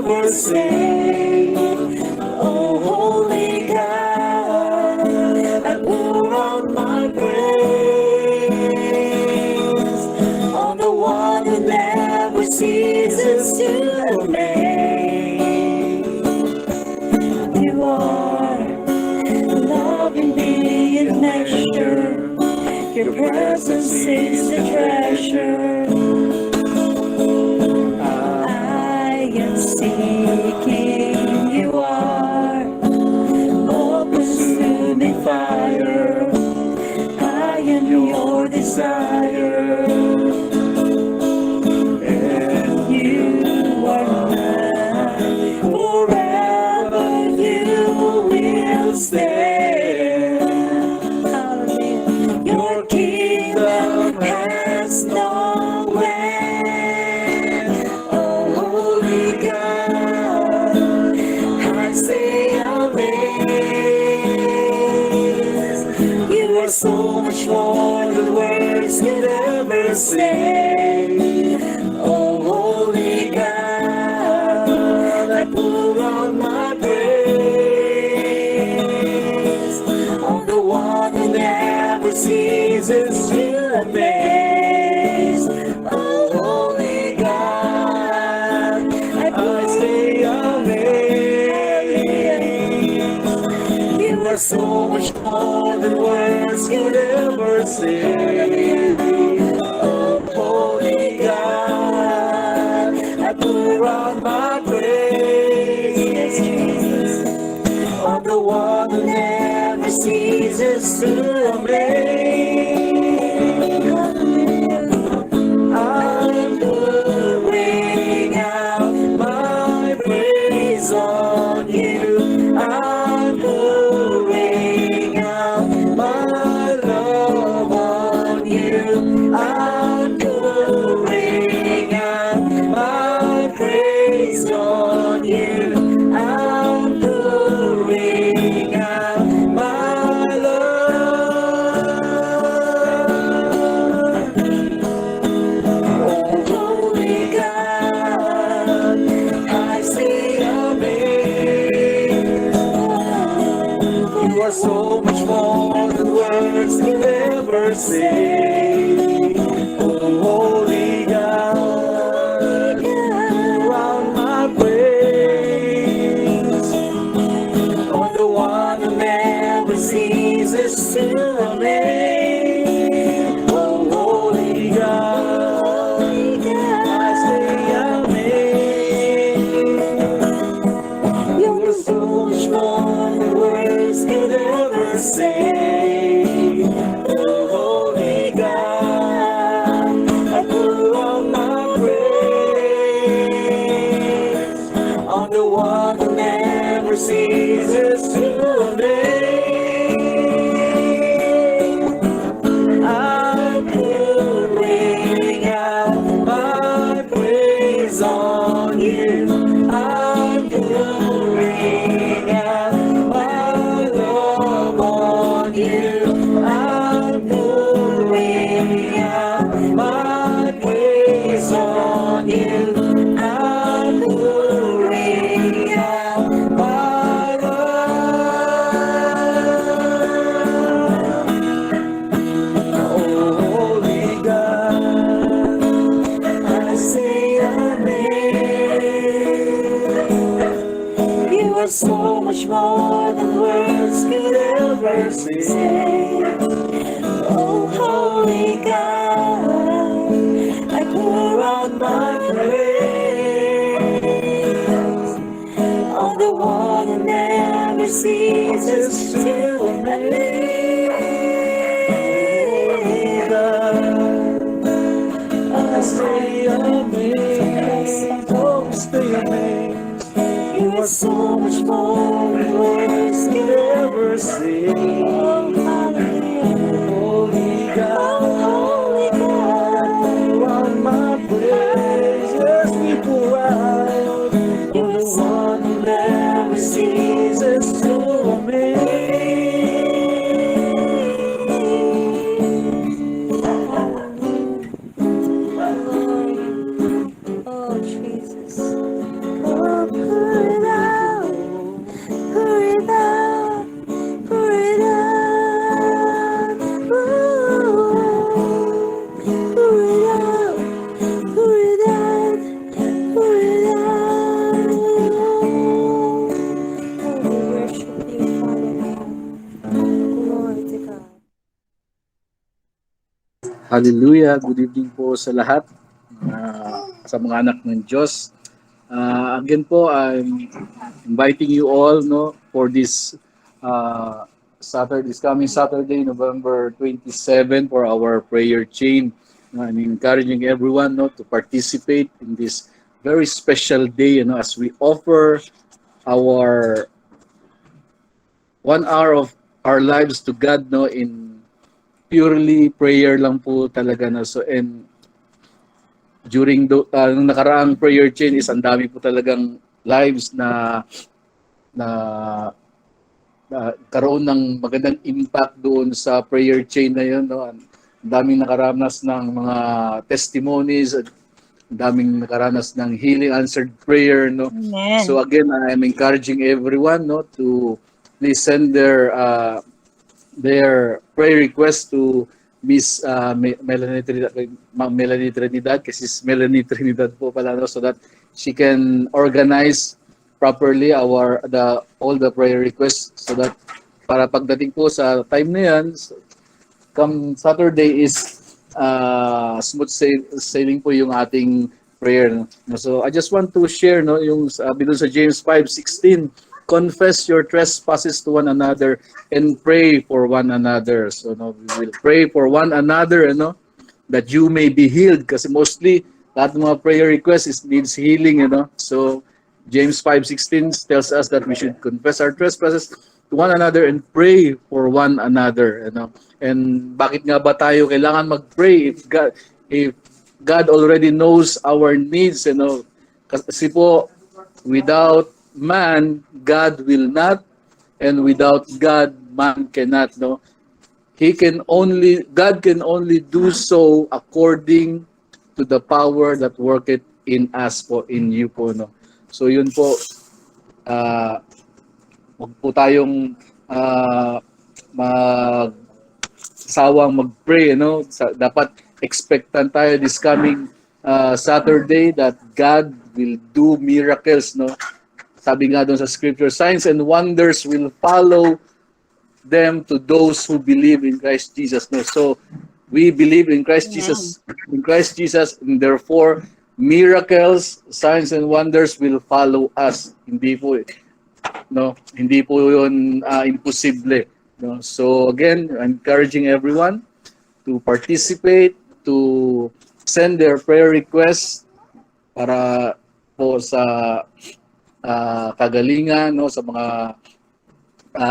ever say, oh holy God, I pour out my praise on the one who never ceases to amaze. You are loving beyond measure, your presence is a treasure. I am seeking, you are oh consuming fire. I am your desire, and you are mine. Forever you will stay. Hallelujah. Your kingdom has no end. Oh, holy God, I say amazed. You are so much more than words could ever say. Oh, holy God, I pour out my praise on the one who never ceases to amaze. Oh, holy God, I say amazed. You are so much more than words could ever say. Oh, holy God, I pour out my praise on the one who never ceases to amaze. I'm pouring out my praise on you. I'm pouring out my love on you. I'm pouring out my praise on you. I'm pouring out my love. Oh, holy God, I say amazed. You are so much more than words can ever say. Oh, holy God, pour out my praise on the one who never ceases to amaze. Oh, holy God, I say amazed. You are so much more than words could ever say. Oh, holy God, I pour out my praise on the one who never ceases to amaze. I'm pouring out my praise on you. I'm pouring out my love on you. I'm pouring out my praise on you. I'm pouring out my love. Oh, holy God, I say amazed. You are so much more than words could ever say. Oh, holy God, I pour out my praise on the one who never ceases to amaze. I stay amazed, oh, stay amazed. You are so much more than words can ever say. Oh, hallelujah. Holy God, pour out my praise. Yes, we pour out. You're the one who never ceases to amaze. Oh, Jesus. Hallelujah. Good evening po sa lahat, sa mga anak ng Diyos. Again po, I'm inviting you all for this Saturday, this coming Saturday, November 27, for our prayer chain. I'm encouraging everyone to participate in this very special day, as we offer our 1 hour of our lives to God, in purely prayer lang po talaga, so, and during nung nakaraang prayer chain is ang dami po talagang lives na karoon ng magandang impact doon sa prayer chain na yun, no? Ang daming nakaranas ng mga testimonies, at daming nakaranas ng healing, answered prayer, no? Amen. So again, I'm encouraging everyone, to please send their prayer request to Miss Melanie Trinidad, Ma'am Melanie Trinidad, kasi Melanie Trinidad po pala, no? So that she can organize properly all the prayer requests, so that para pagdating po sa time na yan, come Saturday is smooth sailing po yung ating prayer, no? So I just want to share, yung sabi doon sa James 5:16, confess your trespasses to one another and pray for one another. So we will pray for one another, that you may be healed, kasi mostly lahat ng mga prayer requests needs healing, So James 5:16 tells us that we should confess our trespasses to one another and pray for one another, And bakit nga ba tayo kailangan mag-pray if God already knows our needs, Kasi po, without man, God will not, and without God, man cannot, God can only do so according to the power that worketh in us po, in you po, So yun po, huwag po tayong sawang mag-pray, dapat expectant tayo this coming Saturday that God will do miracles, Sabi nga doon sa scripture, signs and wonders will follow them to those who believe in Christ Jesus, So we believe in Christ Jesus, and therefore miracles, signs and wonders will follow us. Hindi po yun imposible, So again, I'm encouraging everyone to participate, to send their prayer requests para po sa kagalingan, sa mga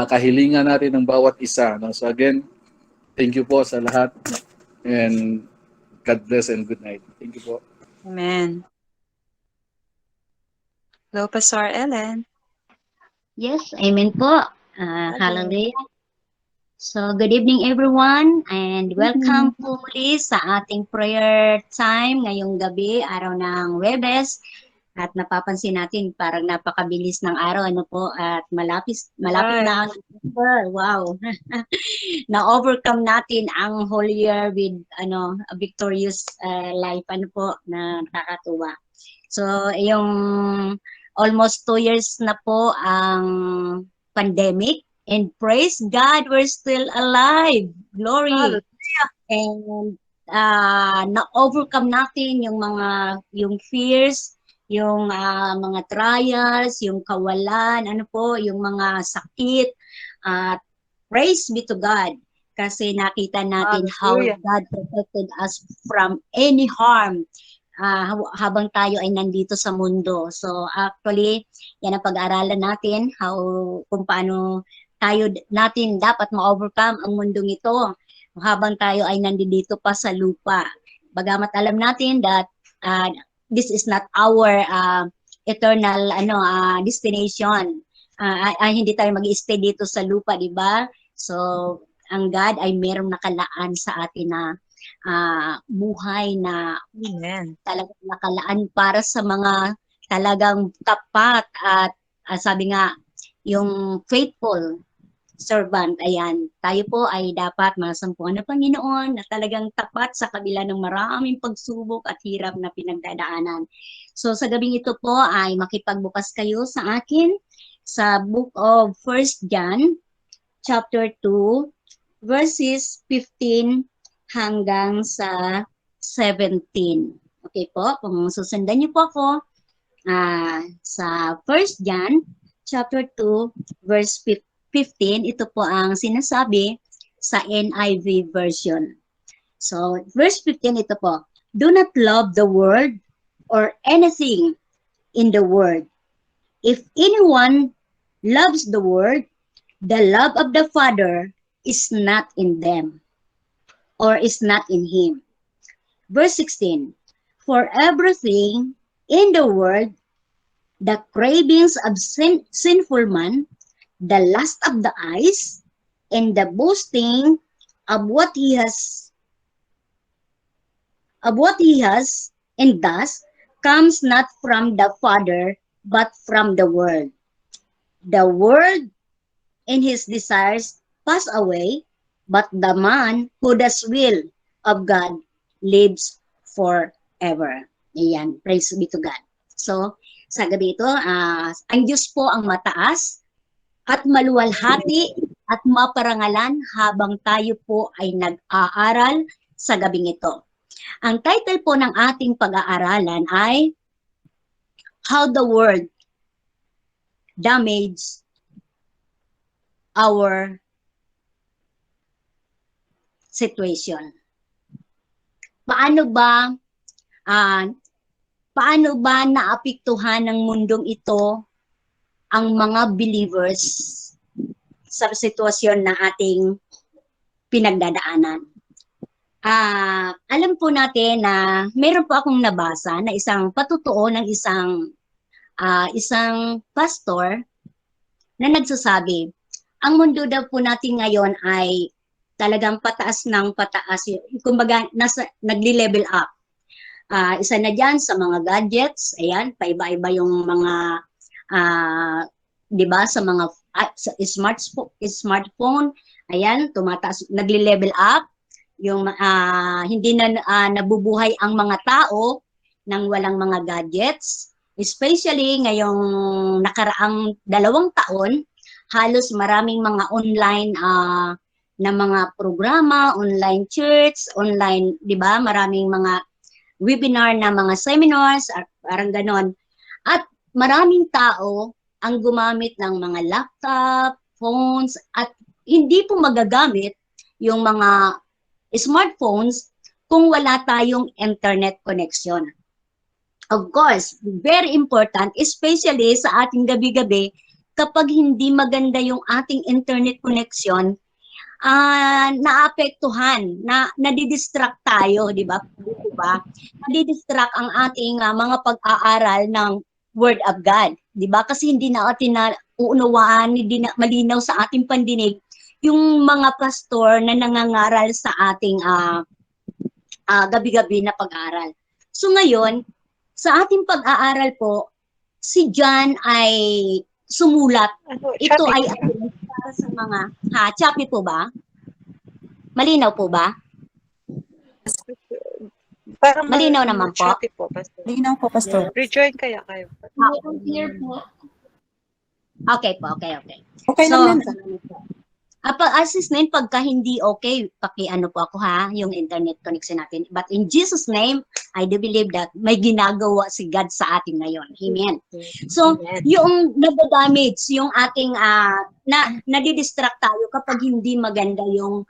kahilingan natin ng bawat isa, So again, thank you po sa lahat, and God bless and good night. Thank you po. Amen. Hello, Pastor Ellen. Yes, amen po. Hallelujah. So, good evening everyone, and welcome po muli sa ating prayer time ngayong gabi, araw ng Huwebes. At napapansin natin parang napakabilis ng araw, at malapit na ang December. Wow. Na-overcome natin ang whole year with a victorious life, na nakakatuwa. So, yung almost 2 years na po ang pandemic, and praise God, we're still alive. Glory. Hallelujah. And na-overcome natin yung fears, yung mga trials, yung kawalan, yung mga sakit. Praise be to God, kasi nakita natin how God protected us from any harm habang tayo ay nandito sa mundo. So actually, yan ang pag-aaralan natin, kung paano natin dapat ma-overcome ang mundong ito habang tayo ay nandito pa sa lupa. Bagamat alam natin that this is not our eternal destination. Hindi tayo mag-stay dito sa lupa, di ba? So, ang God ay merong nakalaan sa atin na buhay na talagang nakalaan para sa mga talagang tapat at sabi nga, yung faithful servant. Ayan, tayo po ay dapat masampuan ng Panginoon na talagang tapat sa kabila ng maraming pagsubok at hirap na pinagdadaanan. So sa gabing ito po ay makipagbukas kayo sa akin sa Book of 1 John chapter 2 verses 15 hanggang sa 17. Okay po, kung susundan niyo po ako sa 1 John chapter 2 verse 15, ito po ang sinasabi sa NIV version. So, verse 15 ito po, do not love the world or anything in the world. If anyone loves the world, the love of the Father is not in them or is not in him. Verse 16, for everything in the world, the cravings of sinful man, the lust of the eyes, and the boasting of what he has and does comes not from the Father, but from the world. The world and his desires pass away, but the man who does will of God lives forever. Ayan, praise be to God. So, sa gabi ito, ang Diyos po ang mataas at maluwalhati at maparangalan habang tayo po ay nag-aaral sa gabing ito. Ang title po ng ating pag-aaralan ay How the World Damaged Our Situation. Paano ba naapektuhan ng mundong ito ang mga believers sa sitwasyon na ating pinagdadaanan? Alam po natin na meron po akong nabasa na isang patutuo ng isang pastor na nagsasabi, ang mundo daw po natin ngayon ay talagang pataas ng pataas. Kumbaga, nagli-level up. Isa na dyan sa mga gadgets, ayan, paiba-iba yung mga, di ba, sa mga smartphone, ayan, tumataas, nagli-level up. Yung hindi na nabubuhay ang mga tao nang walang mga gadgets, especially ngayong nakaraang 2 taon, halos maraming mga online na mga programa, online church, online, 'di ba? Maraming mga webinar na mga seminars, parang ganon. At maraming tao ang gumamit ng mga laptop, phones, at hindi po magagamit yung mga smartphones kung wala tayong internet connection. Of course, very important, especially sa ating gabi-gabi, kapag hindi maganda yung ating internet connection, naapektuhan, nadidistract tayo, di ba? Nadidistract ang ating mga pag-aaral ng Word of God, di ba? Kasi hindi natin uunawaan, hindi na malinaw sa ating pandinig yung mga pastor na nangangaral sa ating gabi-gabi na pag-aaral. So ngayon, sa ating pag-aaral po, si John ay sumulat. Ito ay para sa mga, choppy po ba? Malinaw po ba? Parang malinaw naman po. Choppy po, Pastor. Malinaw po, Pastor. Rejoin kaya kayo. Okay po, okay. Okay So, lang yan. Assist na pagka hindi okay, paki-ano po ako yung internet connection natin. But in Jesus' name, I do believe that may ginagawa si God sa atin ngayon. Amen. So, yung nabadamage, yung ating, nadidistract tayo kapag hindi maganda yung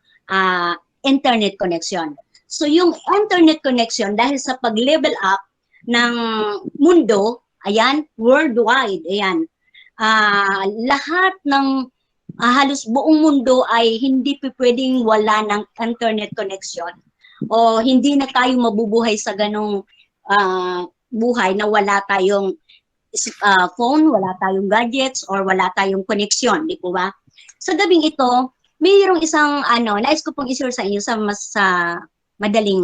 internet connection. So, yung internet connection, dahil sa pag-level up ng mundo, ayan, worldwide, ayan, lahat ng halos buong mundo ay hindi pwedeng wala ng internet connection o hindi na tayo mabubuhay sa ganong buhay na wala tayong phone, wala tayong gadgets or wala tayong connection, di po ba? Sa gabing ito, mayroong isang nais ko pong i-share sa inyo sa mas madaling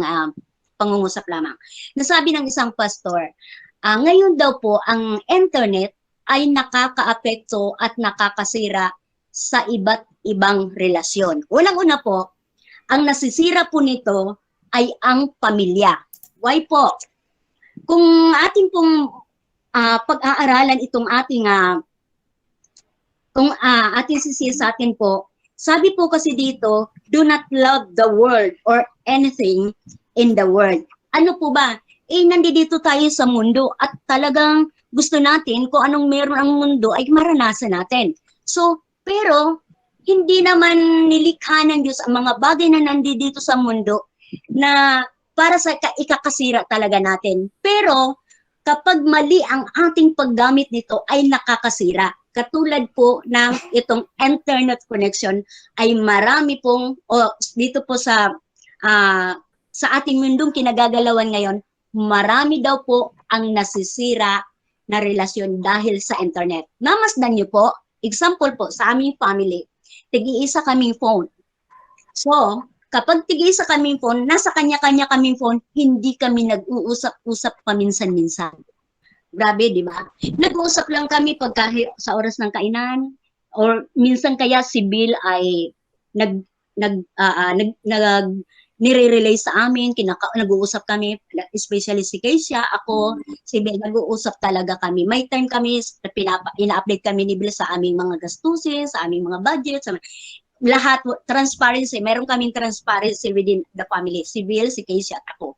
pangungusap lamang. Nasabi ng isang pastor, ngayon daw po ang internet ay nakakaapekto at nakakasira sa iba't ibang relasyon. Unang-una po, ang nasisira po nito ay ang pamilya. Why po? Kung ating pong pag-aaralan itong ating kung ating sisiya sa atin po Sabi po kasi dito, do not love the world or anything in the world. Ano po ba? Nandito tayo sa mundo at talagang gusto natin kung anong meron ang mundo ay maranasan natin. So, pero hindi naman nilikha ng Diyos ang mga bagay na nandito sa mundo na para sa ikakasira talaga natin. Pero kapag mali ang ating paggamit nito ay nakakasira. Katulad po ng itong internet connection ay marami pong dito po sa ating mundong kinagagalawan ngayon, marami daw po ang nasisira na relasyon dahil sa internet. Namasdan niyo po, example po sa aming family, tig-iisa kaming phone. So, kapag tig-iisa kaming phone, nasa kanya-kanya kaming phone, hindi kami nag-uusap-usap paminsan-minsan. Grabe, di ba? Nag-uusap lang kami pagka sa oras ng kainan or minsan kaya si Bill ay nire-relay sa amin, nag-uusap kami, especially si Keisha, ako, si Bill, nag-uusap talaga kami. May time kami, ina-update kami ni Bill sa aming mga gastusin, sa aming mga budget, lahat, transparency, meron kaming transparency within the family, si Bill, si Keisha at ako.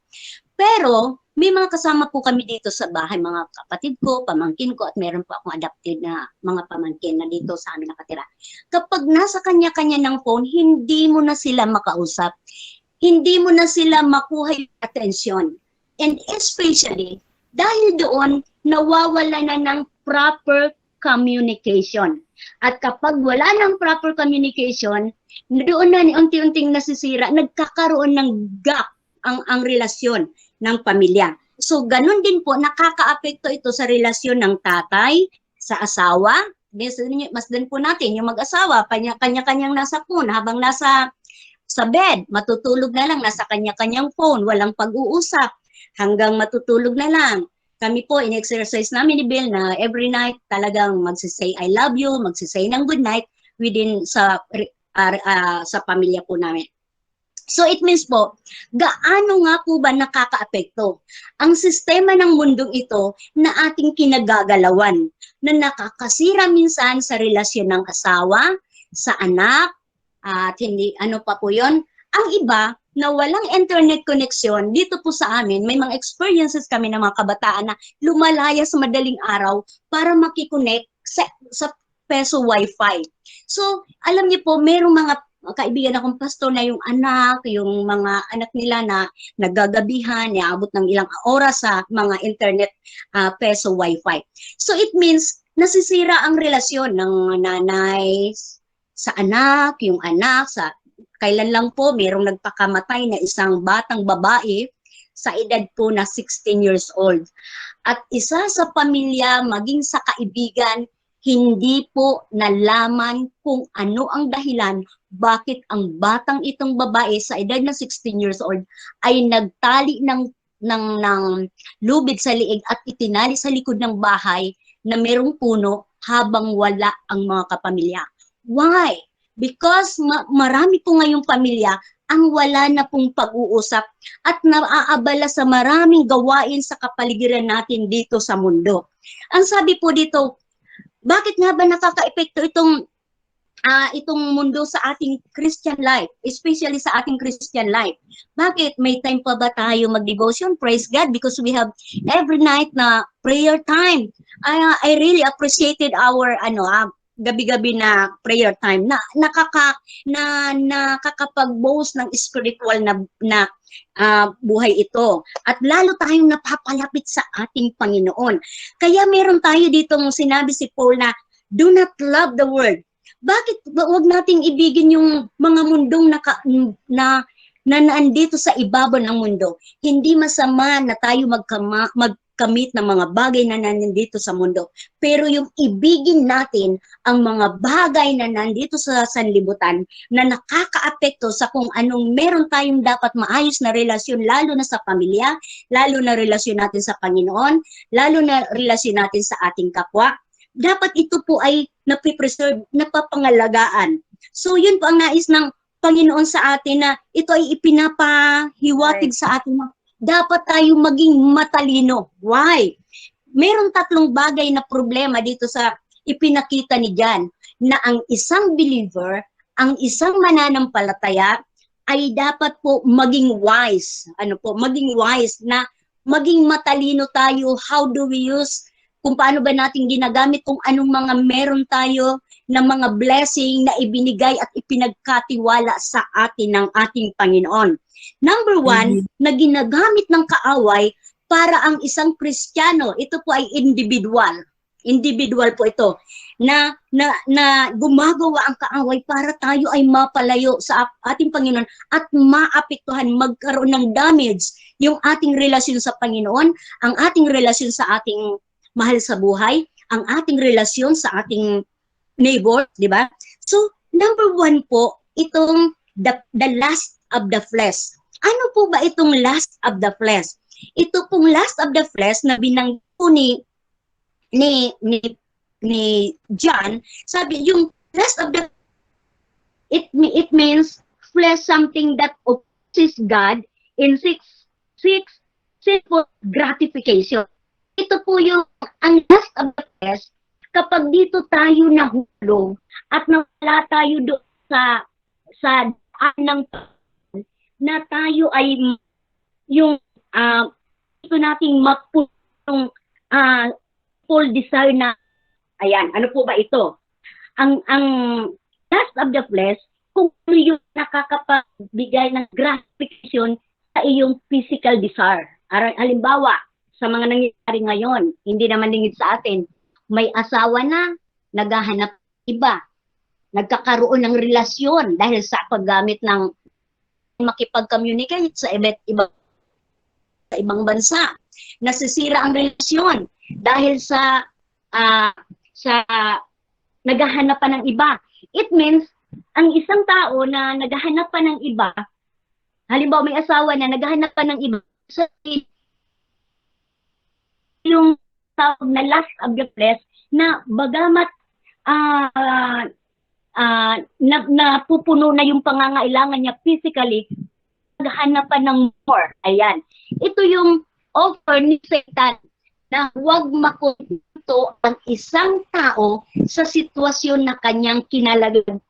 Pero, may mga kasama po kami dito sa bahay, mga kapatid ko, pamangkin ko, at meron po akong adopted na mga pamangkin na dito sa amin nakatira. Kapag nasa kanya-kanya ng phone, hindi mo na sila makausap. Hindi mo na sila makuha yung atensyon. And especially, dahil doon, nawawala na ng proper communication. At kapag wala ng proper communication, doon na unti-unting nasisira, nagkakaroon ng gap ang relasyon ng pamilya. So, ganun din po, nakaka-apekto ito sa relasyon ng tatay, sa asawa. Masdan po natin, yung mag-asawa, kanya-kanyang nasa phone, habang nasa sa bed, matutulog na lang, nasa kanya-kanyang phone, walang pag-uusap, hanggang matutulog na lang. Kami po, in-exercise namin ni Bill na every night talagang magsisay I love you, magsisay ng good night within sa pamilya po namin. So it means po, gaano nga po ba nakakaapekto ang sistema ng mundong ito na ating kinagagalawan na nakakasira minsan sa relasyon ng asawa, sa anak, at hindi ano pa po yon. Ang iba na walang internet connection, dito po sa amin, may mga experiences kami ng mga kabataan na lumalaya sa madaling araw para makikonnect sa peso wifi. So, alam niyo po, merong mga kaibigan akong pastor na yung mga anak nila na naggagabihan, naabot ng ilang oras sa mga internet peso wifi. So, it means, nasisira ang relasyon ng nanay sa anak, yung anak, kailan lang po mayroong nagpakamatay na isang batang babae sa edad po na 16 years old. At isa sa pamilya, maging sa kaibigan, hindi po nalaman kung ano ang dahilan bakit ang batang itong babae sa edad na 16 years old ay nagtali ng lubid sa liig at itinali sa likod ng bahay na merong puno habang wala ang mga kapamilya. Why? Because marami po ngayong pamilya ang wala na pong pag-uusap at naaabala sa maraming gawain sa kapaligiran natin dito sa mundo. Ang sabi po dito, bakit nga ba nakaka-epekto itong mundo sa ating Christian life, especially sa ating Christian life? Bakit? May time pa ba tayo mag-devotion? Praise God, because we have every night na prayer time. I really appreciated our gabi-gabi na prayer time na nakakapag-boast ng spiritual na buhay ito. At lalo tayong napapalapit sa ating Panginoon. Kaya meron tayo ditong sinabi si Paul na, do not love the world. Bakit wag nating ibigin yung mga mundong na nandito sa ibabaw ng mundo? Hindi masama na tayo magkamit ng mga bagay na nandito sa mundo. Pero yung ibigin natin ang mga bagay na nandito sa sanlibutan na nakakaapekto sa kung anong meron tayong dapat maayos na relasyon, lalo na sa pamilya, lalo na relasyon natin sa Panginoon, lalo na relasyon natin sa ating kapwa, dapat ito po ay napipreserve, napapangalagaan. So yun po ang nais ng Panginoon sa atin na ito ay ipinapahiwatig sa atin na dapat tayo maging matalino. Why? Merong tatlong bagay na problema dito sa ipinakita ni John na ang isang believer ang isang mananampalataya ay dapat po maging wise. Ano po, maging wise na maging matalino tayo. How do we use, kung paano ba natin ginagamit kung anong mga meron tayo na mga blessing na ibinigay at ipinagkatiwala sa atin ng ating Panginoon. Number one, na ginagamit ng kaaway para ang isang Kristiyano, ito po ay individual. Individual po ito na gumagawa ang kaaway para tayo ay mapalayo sa ating Panginoon at maapektuhan, magkaroon ng damage yung ating relasyon sa Panginoon, ang ating relasyon sa ating mahal sa buhay, ang ating relasyon sa ating neighbor, di ba? So, number one po, itong the lust of the flesh. Ano po ba itong lust of the flesh? Ito pong lust of the flesh na binanggit po ni John, sabi yung rest of the it means flesh, something that opposes God in six sinful gratification. Ito po yung ang rest of the flesh kapag dito tayo nahulog at nawala tayo doon sa daan ng na tayo ay yung ito nating mapulong full desire na, ayan, ano po ba ito? Ang lust of the flesh, kung yung nakakapagbigay ng gratification sa iyong physical desire. Halimbawa, sa mga nangyayari ngayon, hindi naman lingid sa atin, may asawa na, naghahanap iba, nagkakaroon ng relasyon dahil sa paggamit ng makipag-communicate sa ibang bansa. Nasisira ang relasyon dahil sa naghahanap pa ng iba. It means, ang isang tao na naghahanap pa ng iba, halimbawa may asawa na naghahanap pa ng iba, sa yung tawag na lust of the flesh, na bagamat napupuno na yung pangangailangan niya physically, naghahanap pa ng more. Ayan. Ito yung offer ni Satan na huwag makonto ang isang tao sa sitwasyon na kanyang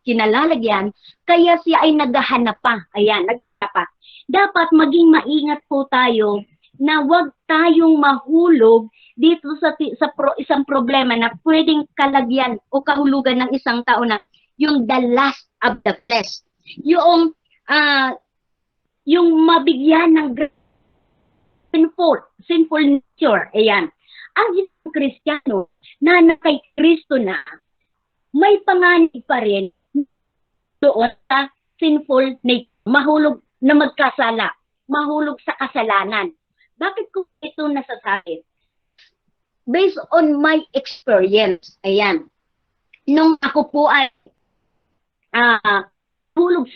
kinalalagyan, kaya siya ay naghahanap pa. Ayan, naghahanap pa. Dapat maging maingat po tayo na huwag tayong mahulog dito sa isang problema na pwedeng kalagyan o kahulugan ng isang tao na yung the lust of the flesh. Yung mabigyan ng sinful nature. Ayan. Ang isang Kristiyano na kay Kristo na, may panganib pa rin doon sa sinful nature. Mahulog na magkasala. Mahulog sa kasalanan. Bakit ko ito nasasabi? Based on my experience, ayan, nung ako po ay hulog,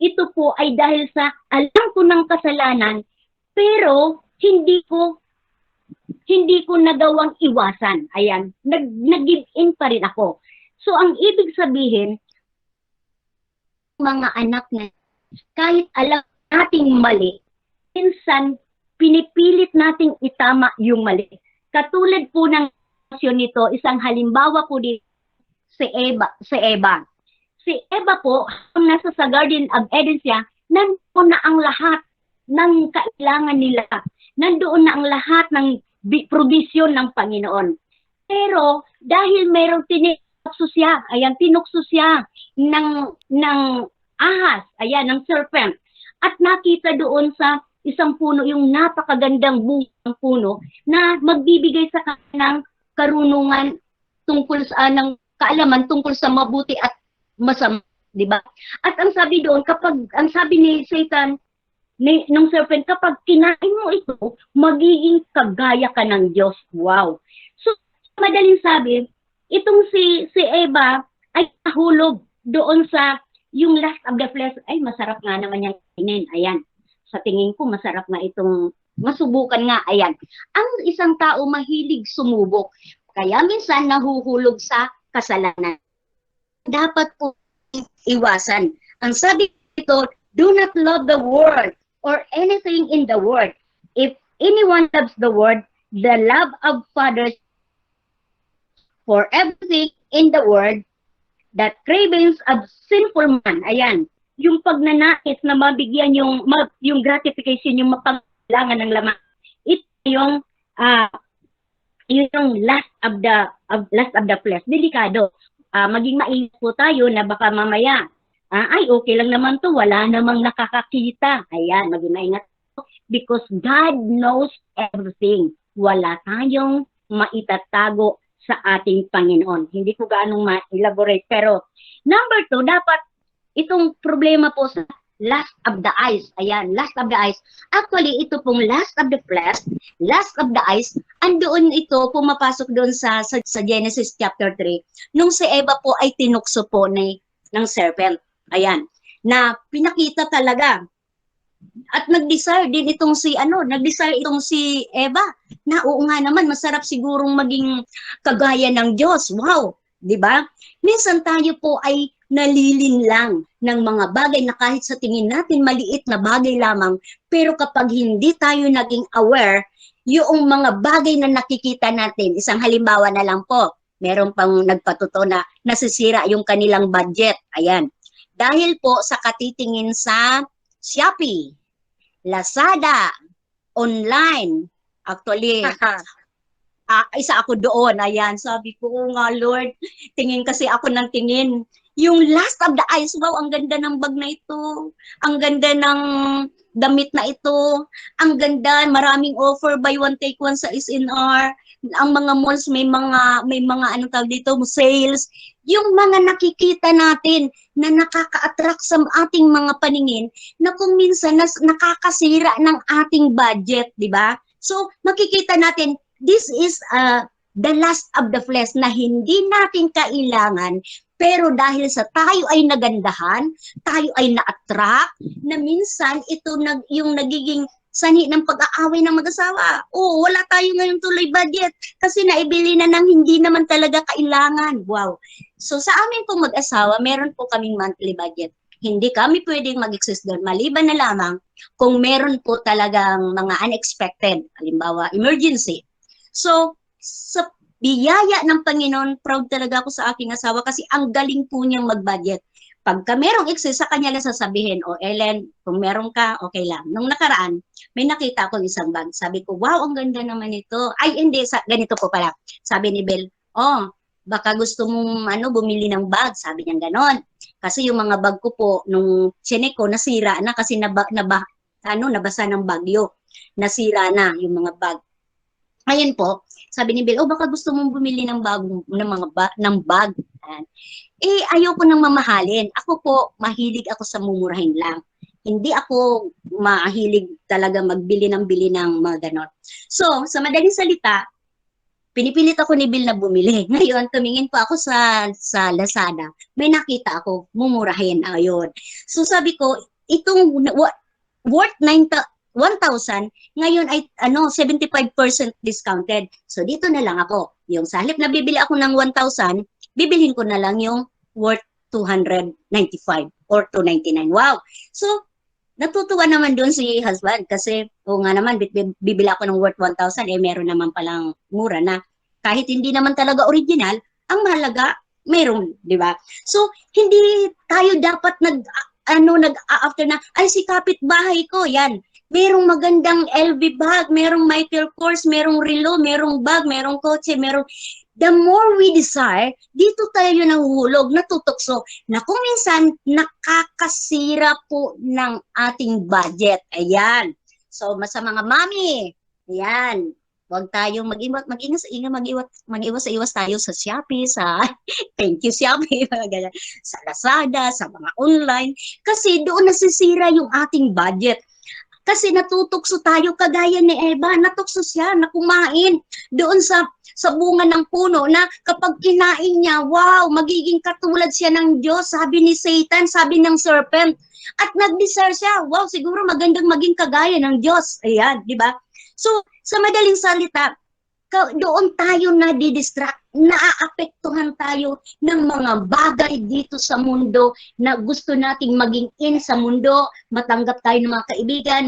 ito po ay dahil sa alam ko ng kasalanan, pero hindi ko nagawang iwasan. Ayan, nag-give in pa rin ako. So, ang ibig sabihin, mga anak na, kahit alam nating mali, minsan, pinipilit nating itama yung mali. Katulad po ng nito, isang halimbawa po dito, si Eva. Si Eva po, kung nasa sa Garden of Eden siya, nandoon na ang lahat ng kailangan nila. Nandoon na ang lahat ng provision ng Panginoon. Pero, dahil mayroong tinukso siya ng ahas, ayan, ng serpent, at nakita doon sa isang puno, yung napakagandang bunga ng puno, na magbibigay sa kanyang karunungan tungkol sa kaalaman tungkol sa mabuti at masama, di ba? At ang sabi doon, ang sabi ni Satan, nung serpent, kapag kinain mo ito, magiging kagaya ka ng Diyos. Wow! So, madaling sabi, itong si Eva ay nahulog doon sa yung lust of the flesh. Ay, masarap nga naman yung kainin. Ayan. Sa tingin ko, masarap nga itong masubukan nga. Ayan. Ang isang tao mahilig sumubok. Kaya minsan nahuhulog sa kasalanan. Dapat po iwasan. Ang sabi dito, do not love the world or anything in the world. If anyone loves the world, the love of Father for everything in the world that cravings of sinful man, ayan, yung pagnanais na mabigyan yung gratification, yung mapangailangan ng laman. Ito yung yung last of the flesh. Delikado. Maging maingat po tayo na baka mamaya, ay okay lang naman to, wala namang nakakakita. Ayan, maging maingat po because God knows everything. Wala tayong maitatago sa ating Panginoon. Hindi ko gaanong ma-elaborate. Pero, number 2, dapat itong problema po sa lust of the eyes. Ayan, lust of the eyes. Actually, ito pong lust of the flesh, lust of the eyes, andoon ito, pumapasok doon sa Genesis chapter 3, nung si Eva po ay tinukso po ng serpent. Ayan, na pinakita talaga. At nag-desire din itong nag-desire itong si Eva, na oo nga naman, masarap sigurong maging kagaya ng Diyos. Wow, di ba? Minsan tayo po ay nalilinlang ng mga bagay na kahit sa tingin natin maliit na bagay lamang, pero kapag hindi tayo naging aware, yung mga bagay na nakikita natin, isang halimbawa na lang po, meron pang nagpatuto na nasisira yung kanilang budget. Ayan. Dahil po sa katitingin sa Shopee, Lazada, online, actually, isa ako doon. Ayan, sabi ko nga, Lord, tingin kasi ako ng tingin. Yung last of the eyes, wow, ang ganda ng bag na ito. Ang ganda ng damit na ito. Ang ganda, maraming offer, buy one take one sa SNR. Ang mga malls may mga ano tawag dito, sales. Yung mga nakikita natin na nakaka-attract sa ating mga paningin na kung minsan nakakasira ng ating budget, di ba? So, makikita natin, this is the lust of the flesh na hindi natin kailangan, pero dahil sa tayo ay nagandahan, tayo ay na-attract, na minsan ito yung nagiging sani ng pag-aaway ng mag-asawa. Oo, wala tayo ngayon tuloy budget kasi naibili na ng hindi naman talaga kailangan. Wow. So sa amin pong mag-asawa, meron po kaming monthly budget. Hindi kami pwedeng mag-exist doon. Maliban na lamang kung meron po talagang mga unexpected, halimbawa emergency. So sa biyaya ng Panginoon, proud talaga ako sa aking asawa kasi ang galing po niyang mag-budget. Pagka merong excess, sa kanya lang sasabihin, Ellen, kung meron ka, okay lang. Nung nakaraan, may nakita akong isang bag. Sabi ko, wow, ang ganda naman ito. Ay, hindi, ganito po pala. Sabi ni Bel, baka gusto mong bumili ng bag. Sabi niya ganon. Kasi yung mga bag ko po, nung chinek ko, nasira na kasi nabasa ng bagyo. Nasira na yung mga bag. Ayun po, sabi ni Bel, baka gusto mong bumili ng bag. Ayoko nang mamahalin. Ako po, mahilig ako sa mumurahin lang. Hindi ako mahilig talaga bili ng mga ganon. So, sa madaling salita, pinipilit ako ni Bill na bumili. Ngayon, tumingin po ako sa Lazada. May nakita ako, mumurahin. Ayun. So, sabi ko, itong worth 1,000, ngayon ay 75% discounted. So, dito na lang ako. Yung sa halip na bibili ako ng 1,000, bibilhin ko na lang yung worth 295 or 299. Wow! So, natutuwa naman doon si husband kasi nga naman, bibili ako ng worth 1,000, meron naman palang mura na kahit hindi naman talaga original, ang mahalaga, meron, di ba? So, hindi tayo dapat after na, si kapitbahay ko, yan, merong magandang LV bag, merong Michael Kors, merong relo, merong bag, merong kotse, the more we desire, dito tayo nahuhulog, natutokso, na kung minsan nakakasira po ng ating budget. Ayan. So, sa mga mami, ayan, huwag tayong mag-iwas tayo sa Shopee, thank you Shopee, sa Lazada, sa mga online, kasi doon nasisira yung ating budget. Kasi natutokso tayo kagaya ni Eva, natukso siya na kumain doon sa bunga ng puno na kapag kinain niya, wow, magiging katulad siya ng Diyos, sabi ni Satan, sabi ng serpent. At nag-desire siya, wow, siguro magandang maging kagaya ng Diyos. Ayan, di ba? So, sa madaling salita, doon tayo na di-distract. naaapektuhan tayo ng mga bagay dito sa mundo na gusto nating maging in sa mundo, matanggap tayo ng mga kaibigan,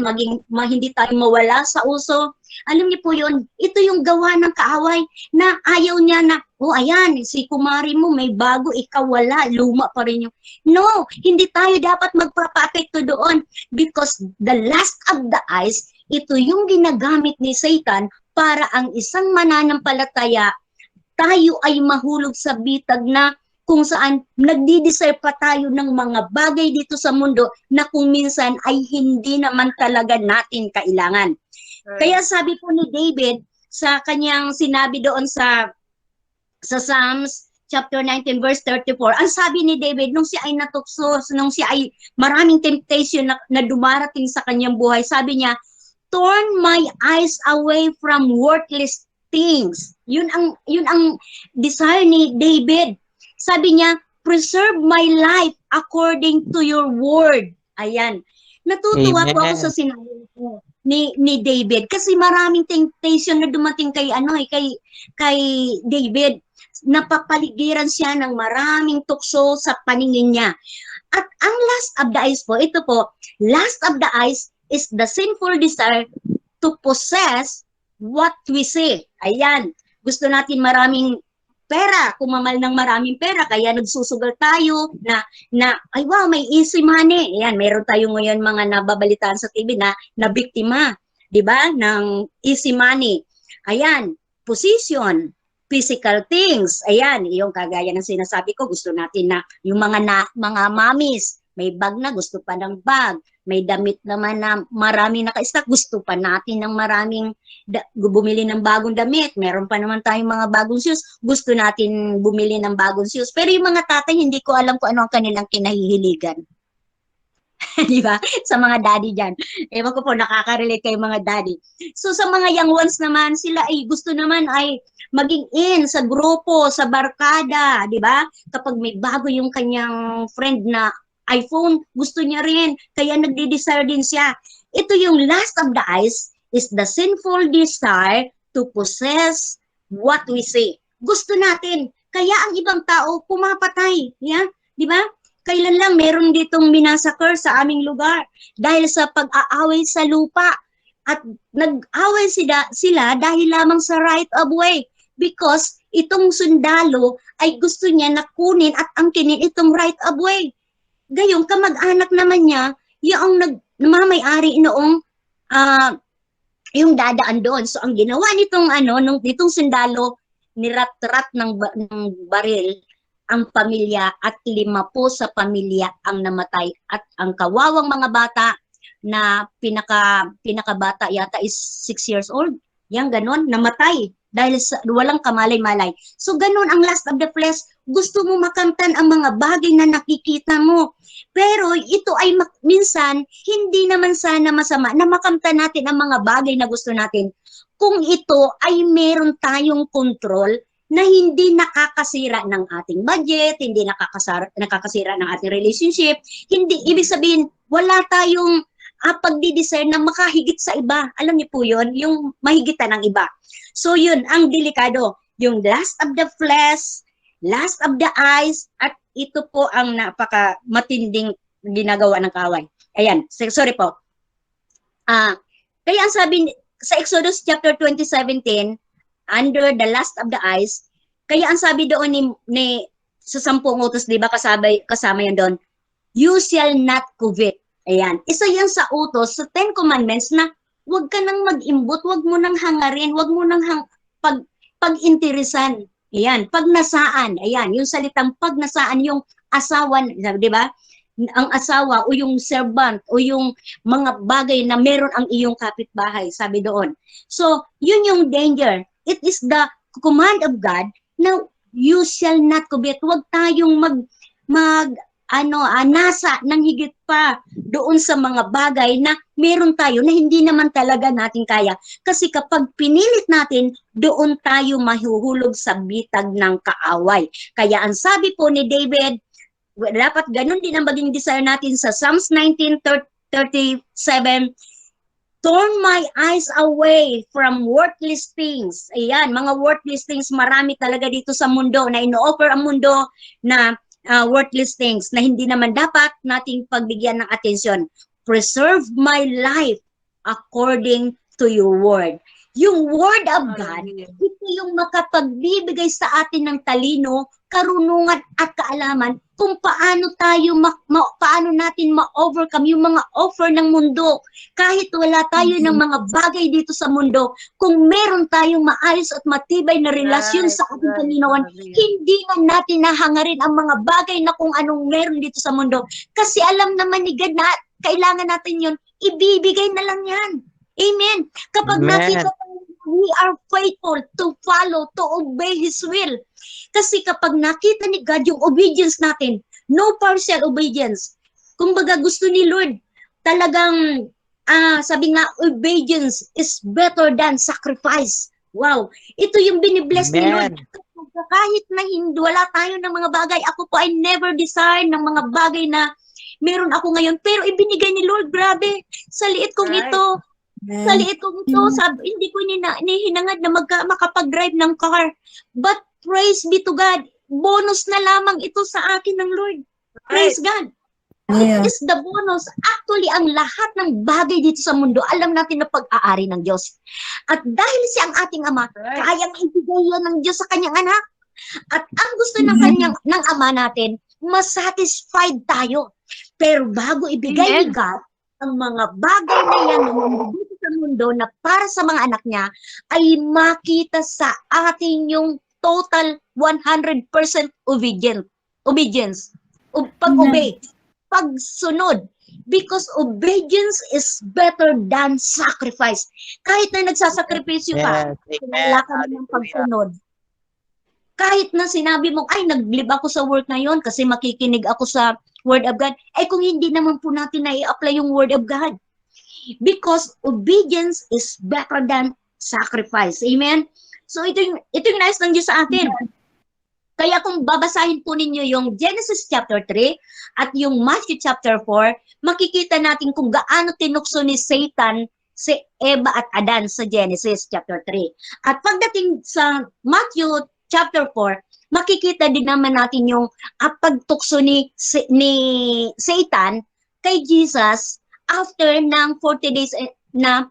hindi tayo mawala sa uso. Alam niyo po yun, ito yung gawa ng kaaway na ayaw niya na, oh ayan, si kumari mo may bago, ikaw wala, luma pa rin yung. No, hindi tayo dapat magpapa-apekto doon because the lust of the eyes, ito yung ginagamit ni Satan para ang isang mananampalataya tayo ay mahulog sa bitag na kung saan nagdi-desire pa tayo ng mga bagay dito sa mundo na kung minsan ay hindi naman talaga natin kailangan. Kaya sabi po ni David sa kanyang sinabi doon sa Psalms chapter 19 verse 34, ang sabi ni David nung siya ay natukso, nung siya ay maraming temptation na dumarating sa kanyang buhay, sabi niya, turn my eyes away from worthless things. Yun ang desire ni David. Sabi niya, preserve my life according to your word. Ayan. Natutuwa po ako sa sinabi ni David kasi maraming temptation na dumating kay David. Napapaligiran siya ng maraming tukso sa paningin niya. At ang lust of the eyes po, ito po, lust of the eyes is the sinful desire to possess what we see. Ayan. Gusto natin maraming pera, kumamal ng maraming pera, kaya nagsusugal tayo na ay wow, may easy money. Ayan, meron tayo ngayon mga nababalitaan sa TV na biktima, 'di ba? Ng easy money. Ayan, position, physical things. Ayan, yung kagaya ng sinasabi ko, gusto natin na yung mga mommies, may bag na, gusto pa ng bag. May damit naman na marami naka-stock, gusto pa natin ng maraming bumili ng bagong damit. Meron pa naman tayong mga bagong shoes, gusto natin bumili ng bagong shoes. Pero yung mga tatay, hindi ko alam kung ano ang kanilang kinahihiligan. Di ba? Sa mga daddy dyan. Ewan ko po, nakaka-relate kayo mga daddy. So sa mga young ones naman, sila ay gusto naman ay maging in sa grupo, sa barkada, di ba? Kapag may bago yung kanyang friend na iPhone, gusto niya rin, kaya nagde-desire din siya. Ito yung lust of the eyes is the sinful desire to possess what we see. Gusto natin, kaya ang ibang tao pumapatay, yeah? Di ba? Kailan lang meron ditong minasakar sa aming lugar dahil sa pag-aaway sa lupa at nag-away sila dahil lamang sa right of way because itong sundalo ay gusto niya na kunin at angkinin itong right of way. Gayong kamag-anak naman niya, yung namamayari noong yung dadaan doon. So ang ginawa nitong sundalo, nirat-rat ng baril ang pamilya at 5 po sa pamilya ang namatay at ang kawawang mga bata na pinakabata yata is 6 years old. Yang ganon, namatay dahil walang kamalay-malay. So ganon ang lust of the flesh. Gusto mo makamtan ang mga bagay na nakikita mo. Pero ito ay minsan hindi naman sana masama na makamtan natin ang mga bagay na gusto natin kung ito ay meron tayong control na hindi nakakasira ng ating budget, hindi nakakasira ng ating relationship, hindi ibig sabihin wala tayong pagdi-desire na makahigit sa iba. Alam niyo po 'yon, yung mahigitan ng iba. So yun ang delikado, yung lust of the flesh, lust of the eyes, at ito po ang napaka matinding ginagawa ng kaaway. Ayan, sorry po. Kaya ang sabi sa Exodus chapter 20:17, under the lust of the eyes, kaya ang sabi doon ni sa 10 utos, di ba kasama yan doon, you shall not covet. Ayan, isa yan sa utos sa 10 commandments na huwag ka nang mag-imbot, huwag mo nang hangarin, huwag mo nang pag-interesan. Ayan, pagnasaan. Ayan, yung salitang pagnasaan, yung asawa, di ba? Ang asawa o yung servant o yung mga bagay na meron ang iyong kapitbahay, sabi doon. So, yun yung danger. It is the command of God na you shall not covet. Huwag tayong nasa ng higit pa doon sa mga bagay na meron tayo na hindi naman talaga natin kaya. Kasi kapag pinilit natin, doon tayo mahuhulog sa bitag ng kaaway. Kaya ang sabi po ni David, dapat ganun din ang maging desire natin sa Psalms 19:37, Turn my eyes away from worthless things. Ayan, mga worthless things, marami talaga dito sa mundo na ino-offer ang mundo na worthless things na hindi naman dapat nating pagbigyan ng atensyon. Preserve my life according to your word. Yung word of God, ito yung makapagbibigay sa atin ng talino, karunungan at kaalaman kung paano tayo paano natin ma-overcome yung mga offer ng mundo. Kahit wala tayo ng mga bagay dito sa mundo, kung meron tayong maayos at matibay na relasyon sa ating Panginoon, hindi na natin nahangarin ang mga bagay na kung anong meron dito sa mundo. Kasi alam naman ni God na kailangan natin yun, ibibigay na lang yan. Amen. Kapag nakita tayo, we are faithful to follow, to obey His will. Kasi kapag nakita ni God yung obedience natin, no partial obedience. Kumbaga gusto ni Lord, talagang, sabi nga, obedience is better than sacrifice. Wow. Ito yung binibless ni Lord. Kahit na hindi, wala tayo ng mga bagay, ako po ay never desire ng mga bagay na meron ako ngayon. Pero ibinigay ni Lord, grabe, sa liit kong ito, sa liit kong ito, hindi ko hinangad na makapag-drive ng car. But praise be to God, bonus na lamang ito sa akin ng Lord. Praise God. It is the bonus. Actually, ang lahat ng bagay dito sa mundo, alam natin na pag-aari ng Diyos. At dahil siya ang ating Ama, kayang ibigay yan ng Diyos sa kanyang anak. At ang gusto ng Ama natin, masatisfied tayo. Pero bago ibigay ni God, ang mga bagay na yan na nandito sa mundo na para sa mga anak niya, ay makita sa atin yung total 100% obedience. Pag-obey. Pagsunod. Because obedience is better than sacrifice. Kahit na nagsasakripisyo ka, wala ka ng pagsunod. Kahit na sinabi mo, ay, nag-leave ako sa work ngayon kasi makikinig ako sa Word of God, ay kung hindi naman po natin na i-apply yung Word of God. Because obedience is better than sacrifice. Amen? So ito yung nais ng Diyos sa atin. Kaya kung babasahin po ninyo yung Genesis chapter 3 at yung Matthew chapter 4, makikita natin kung gaano tinukso ni Satan si Eva at Adan sa Genesis chapter 3. At pagdating sa Matthew chapter 4, makikita din naman natin yung pagtukso ni Satan kay Jesus after ng 40 days na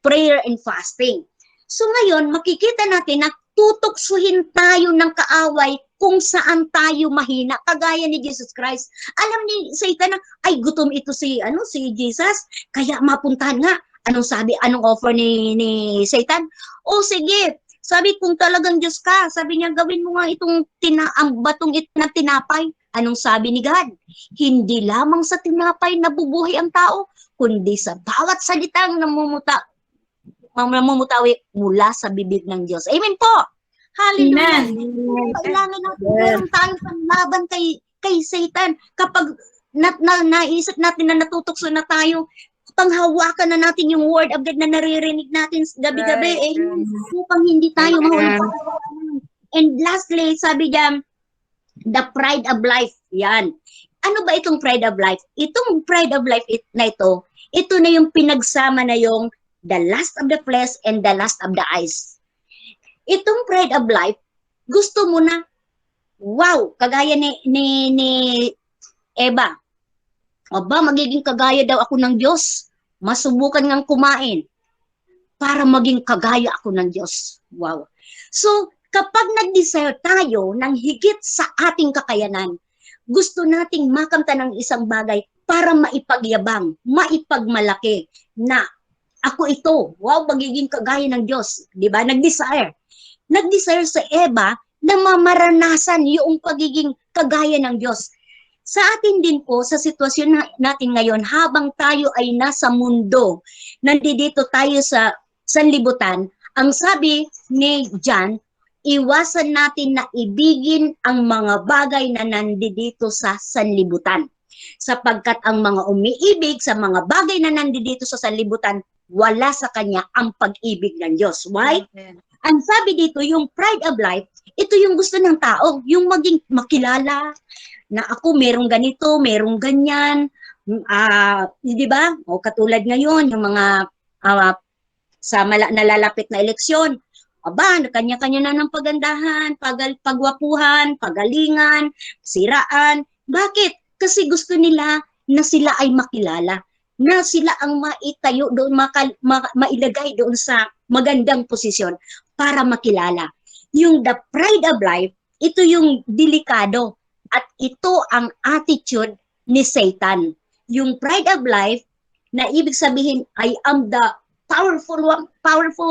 prayer and fasting. So ngayon, makikita natin na tutuksuhin tayo ng kaaway kung saan tayo mahina, kagaya ni Jesus Christ. Alam ni Satan na, ay gutom ito si Jesus, kaya mapuntahan nga. Anong offer ni Satan? O sige, sabi kung talagang Diyos ka, sabi niya gawin mo nga itong ang batong ito na tinapay. Anong sabi ni God? Hindi lamang sa tinapay nabubuhay ang tao, kundi sa bawat salitang namumutawi mula sa bibig ng Diyos. Amen po. Hallelujah. Kailangan natin meron tayong panlaban kay Satan. Kapag naisip natin na natutokso na tayo, panghawakan na natin yung word of God na naririnig natin gabi-gabi. Upang hindi tayo mahulog. And lastly, sabi niya, the pride of life. Yan. Ano ba itong pride of life? Itong pride of life na ito na yung pinagsama na yung the lust of the flesh and the lust of the eyes. Itong pride of life, gusto mo na, wow, kagaya ni Eva. Aba, magiging kagaya daw ako ng Diyos. Masubukan ngang kumain para maging kagaya ako ng Diyos. Wow. So, kapag nag-desire tayo ng higit sa ating kakayanan, gusto nating makamta ng isang bagay para maipagyabang, maipagmalaki na ako ito, wow, magiging kagaya ng Diyos. Diba? Nag-desire sa Eva na mamaranasan yung pagiging kagaya ng Diyos. Sa atin din po, sa sitwasyon natin ngayon, habang tayo ay nasa mundo, nandito tayo sa sanlibutan, ang sabi ni John, iwasan natin na ibigin ang mga bagay na nandito sa sanlibutan. Sapagkat ang mga umiibig sa mga bagay na nandito sa sanlibutan, wala sa kanya ang pag-ibig ng Diyos. Why? Ang sabi dito, yung pride of life, ito yung gusto ng tao, yung maging makilala, na ako merong ganito, merong ganyan, Di ba? O katulad ngayon, yung mga nalalapit na eleksyon, kanya-kanya na ng pagandahan, pagwapuhan, pagalingan, siraan. Bakit? Kasi gusto nila na sila ay makilala, na sila ang maitayo doon, mailagay doon sa magandang posisyon para makilala. Yung the pride of life, ito yung delikado at ito ang attitude ni Satan. Yung pride of life, na ibig sabihin, I am the powerful,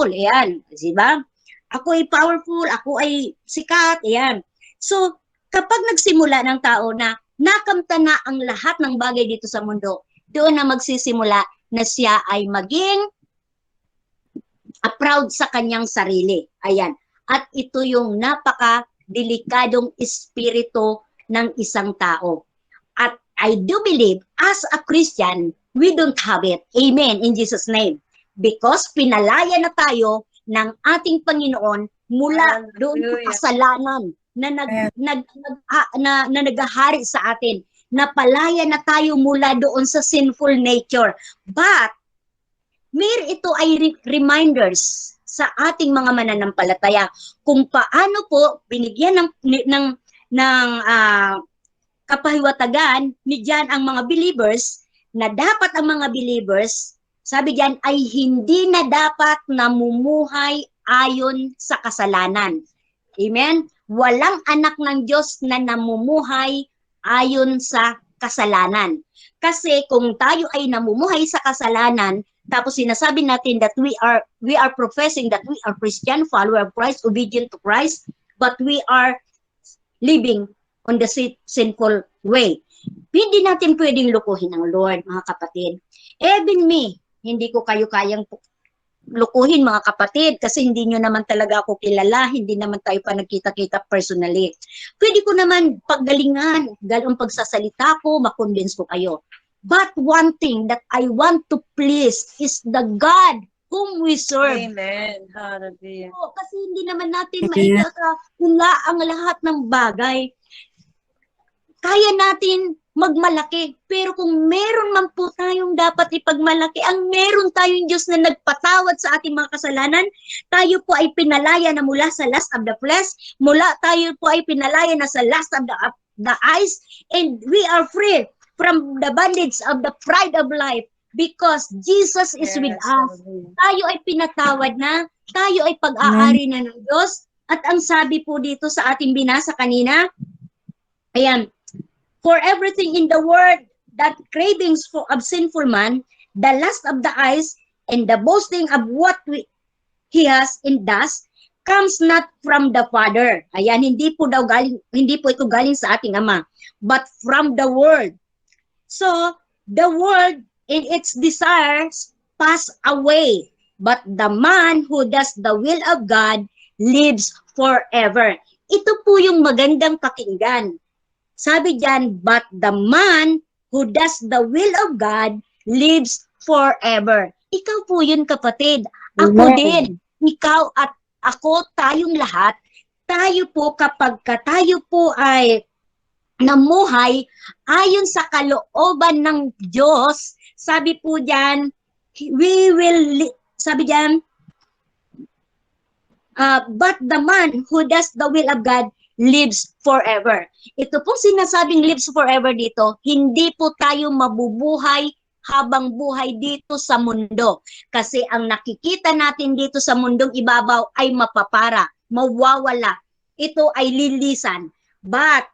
ayan, di ba? Ako ay powerful, ako ay sikat, ayan. So, kapag nagsimula ng tao na nakamta na ang lahat ng bagay dito sa mundo, doon na magsisimula na siya ay maging proud sa kanyang sarili. Ayan. At ito yung napaka-delikadong espiritu ng isang tao. At I do believe, as a Christian, we don't have it. Amen, in Jesus' name. Because pinalaya na tayo ng ating Panginoon mula doon sa kasalanan na naghahari sa atin. Napalaya na tayo mula doon sa sinful nature. But, ito ay reminders sa ating mga mananampalataya kung paano po binigyan ng kapahiwatagan ni John ang mga believers, na dapat ang mga believers, sabi diyan, ay hindi na dapat namumuhay ayon sa kasalanan. Amen? Walang anak ng Diyos na namumuhay ayon sa kasalanan. Kasi kung tayo ay namumuhay sa kasalanan, tapos sinasabi natin that we are professing that we are Christian, follower of Christ, obedient to Christ, but we are living on the sinful way. Hindi natin pwedeng lukuhin ang Lord, mga kapatid. Even me, hindi ko kayo kayang lukuhin, mga kapatid, kasi hindi nyo naman talaga ako kilala, hindi naman tayo pa nagkita-kita personally. Pwede ko naman paggalingan, galong pagsasalita ko, makonvince ko kayo. But one thing that I want to please is the God whom we serve. Amen. Hallelujah. Kasi hindi naman natin maikakakula ang lahat ng bagay. Kaya natin magmalaki. Pero kung meron man po tayong dapat ipagmalaki, ang meron tayong Diyos na nagpatawad sa ating mga kasalanan, tayo po ay pinalaya na mula sa lust of the flesh, tayo po ay pinalaya na sa lust of the eyes, and we are free from the bondage of the pride of life because Jesus is with us. Tayo ay pinatawad na, tayo ay pag-aari na ng Diyos. At ang sabi po dito sa ating binasa kanina, ayan, for everything in the world, that cravings of sinful man, the lust of the eyes, and the boasting of what he has and does, comes not from the Father. Ayan, hindi po ito galing sa ating Ama, but from the world. So, the world in its desires pass away, but the man who does the will of God lives forever. Ito po yung magandang pakinggan. Sabi diyan, but the man who does the will of God lives forever. Ikaw po yun, kapatid. Ako din. Ikaw at ako, tayong lahat. Tayo po, kapag tayo po ay namuhay ayon sa kalooban ng Diyos, sabi po diyan, sabi diyan, but the man who does the will of God lives forever. Ito po sinasabing lives forever dito, hindi po tayo mabubuhay habang buhay dito sa mundo. Kasi ang nakikita natin dito sa mundong ibabaw ay mapapara, mawawala. Ito ay lilisan. But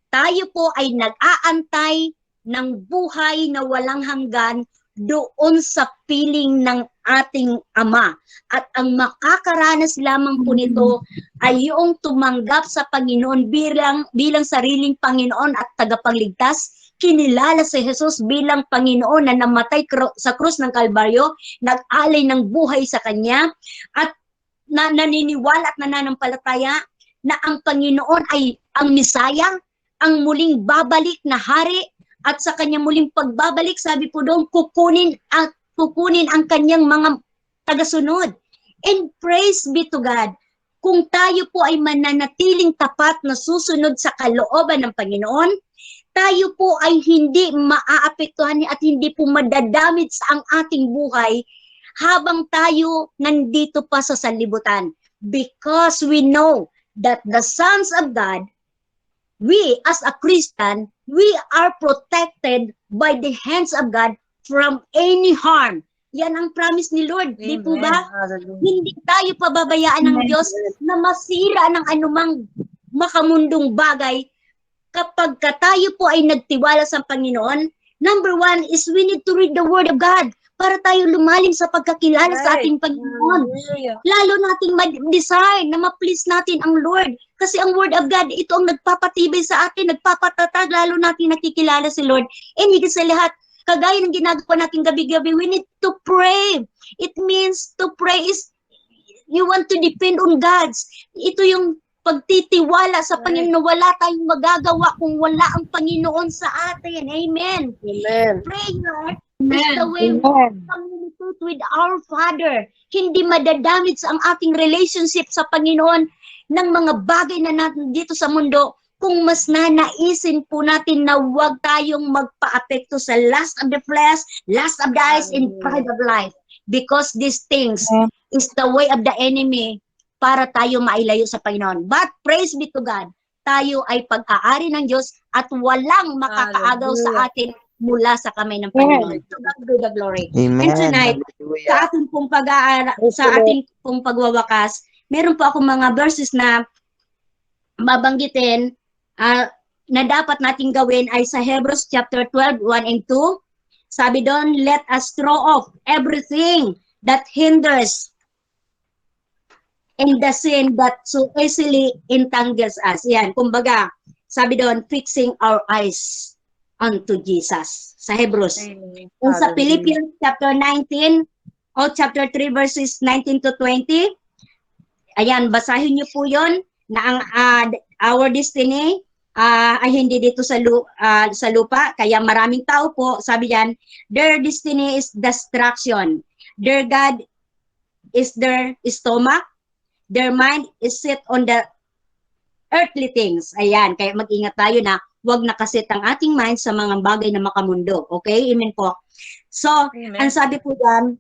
tayo po ay nag-aantay ng buhay na walang hanggan doon sa piling ng ating Ama. At ang makakaranas lamang po nito ay yung tumanggap sa Panginoon bilang sariling Panginoon at tagapagligtas. Kinilala si Jesus bilang Panginoon na namatay sa krus ng Kalbaryo, nag-alay ng buhay sa Kanya, at naniniwala at nananampalataya na ang Panginoon ay ang Misaya, ang muling babalik na hari, at sa kanyang muling pagbabalik, sabi po doon, kukunin ang kanyang mga tagasunod. And praise be to God, kung tayo po ay mananatiling tapat na susunod sa kalooban ng Panginoon, tayo po ay hindi maaapektuhan at hindi po madadamage ang ating buhay habang tayo nandito pa sa sanlibutan. Because we know that the sons of God, we as a Christian, we are protected by the hands of God from any harm. Yan ang promise ni Lord, di po Amen. ba? Hallelujah. Hindi tayo pababayaan ng Diyos na masira ng anumang makamundong bagay kapag tayo po ay nagtiwala sa Panginoon. Number one is we need to read the Word of God para tayo lumalim sa pagkakilala sa Right. ating Panginoon. Hallelujah. Lalo nating mag-desire na ma-please natin ang Lord. Kasi ang Word of God, ito ang nagpapatibay sa atin, nagpapatatag, lalo nating nakikilala si Lord. And higit sa lahat, kagaya ng ginagawa natin gabi-gabi, we need to pray. It means to pray is you want to depend on God's. Ito yung pagtitiwala sa Panginoon na wala tayong magagawa kung wala ang Panginoon sa atin. Amen. Amen. Prayer is the way we communicate with our Father. Hindi madadamage ang ating relationship sa Panginoon ng mga bagay na natin dito sa mundo kung mas nanaisin po natin na huwag tayong magpa-apekto sa lust of the flesh, lust of the eyes, and pride of life. Because these things is the way of the enemy para tayo mailayo sa Panginoon. But praise be to God, tayo ay pag-aari ng Diyos at walang makakaagaw sa atin mula sa kamay ng Panginoon. To God be the glory. Amen. And tonight, sa ating pong pagwawakas, meron po ako mga verses na babanggitin na dapat nating gawin ay sa Hebrews chapter 12, 1 and 2. Sabi doon, let us throw off everything that hinders and the sin that so easily entangles us. Yan, kumbaga, sabi doon, fixing our eyes unto Jesus. Sa Hebrews. Amen. Kung sa Hallelujah. Philippians chapter 19 o chapter 3 verses 19 to 20, ayan, basahin niyo po yon na ang our destiny ay hindi dito sa lupa, kaya maraming tao po, sabi diyan, their destiny is destruction. Their God is their stomach. Their mind is set on the earthly things. Ayan, kaya mag-ingat tayo na huwag nakaset ang ating mind sa mga bagay na makamundo. Okay? Amen po. So, Amen. ang sabi po diyan,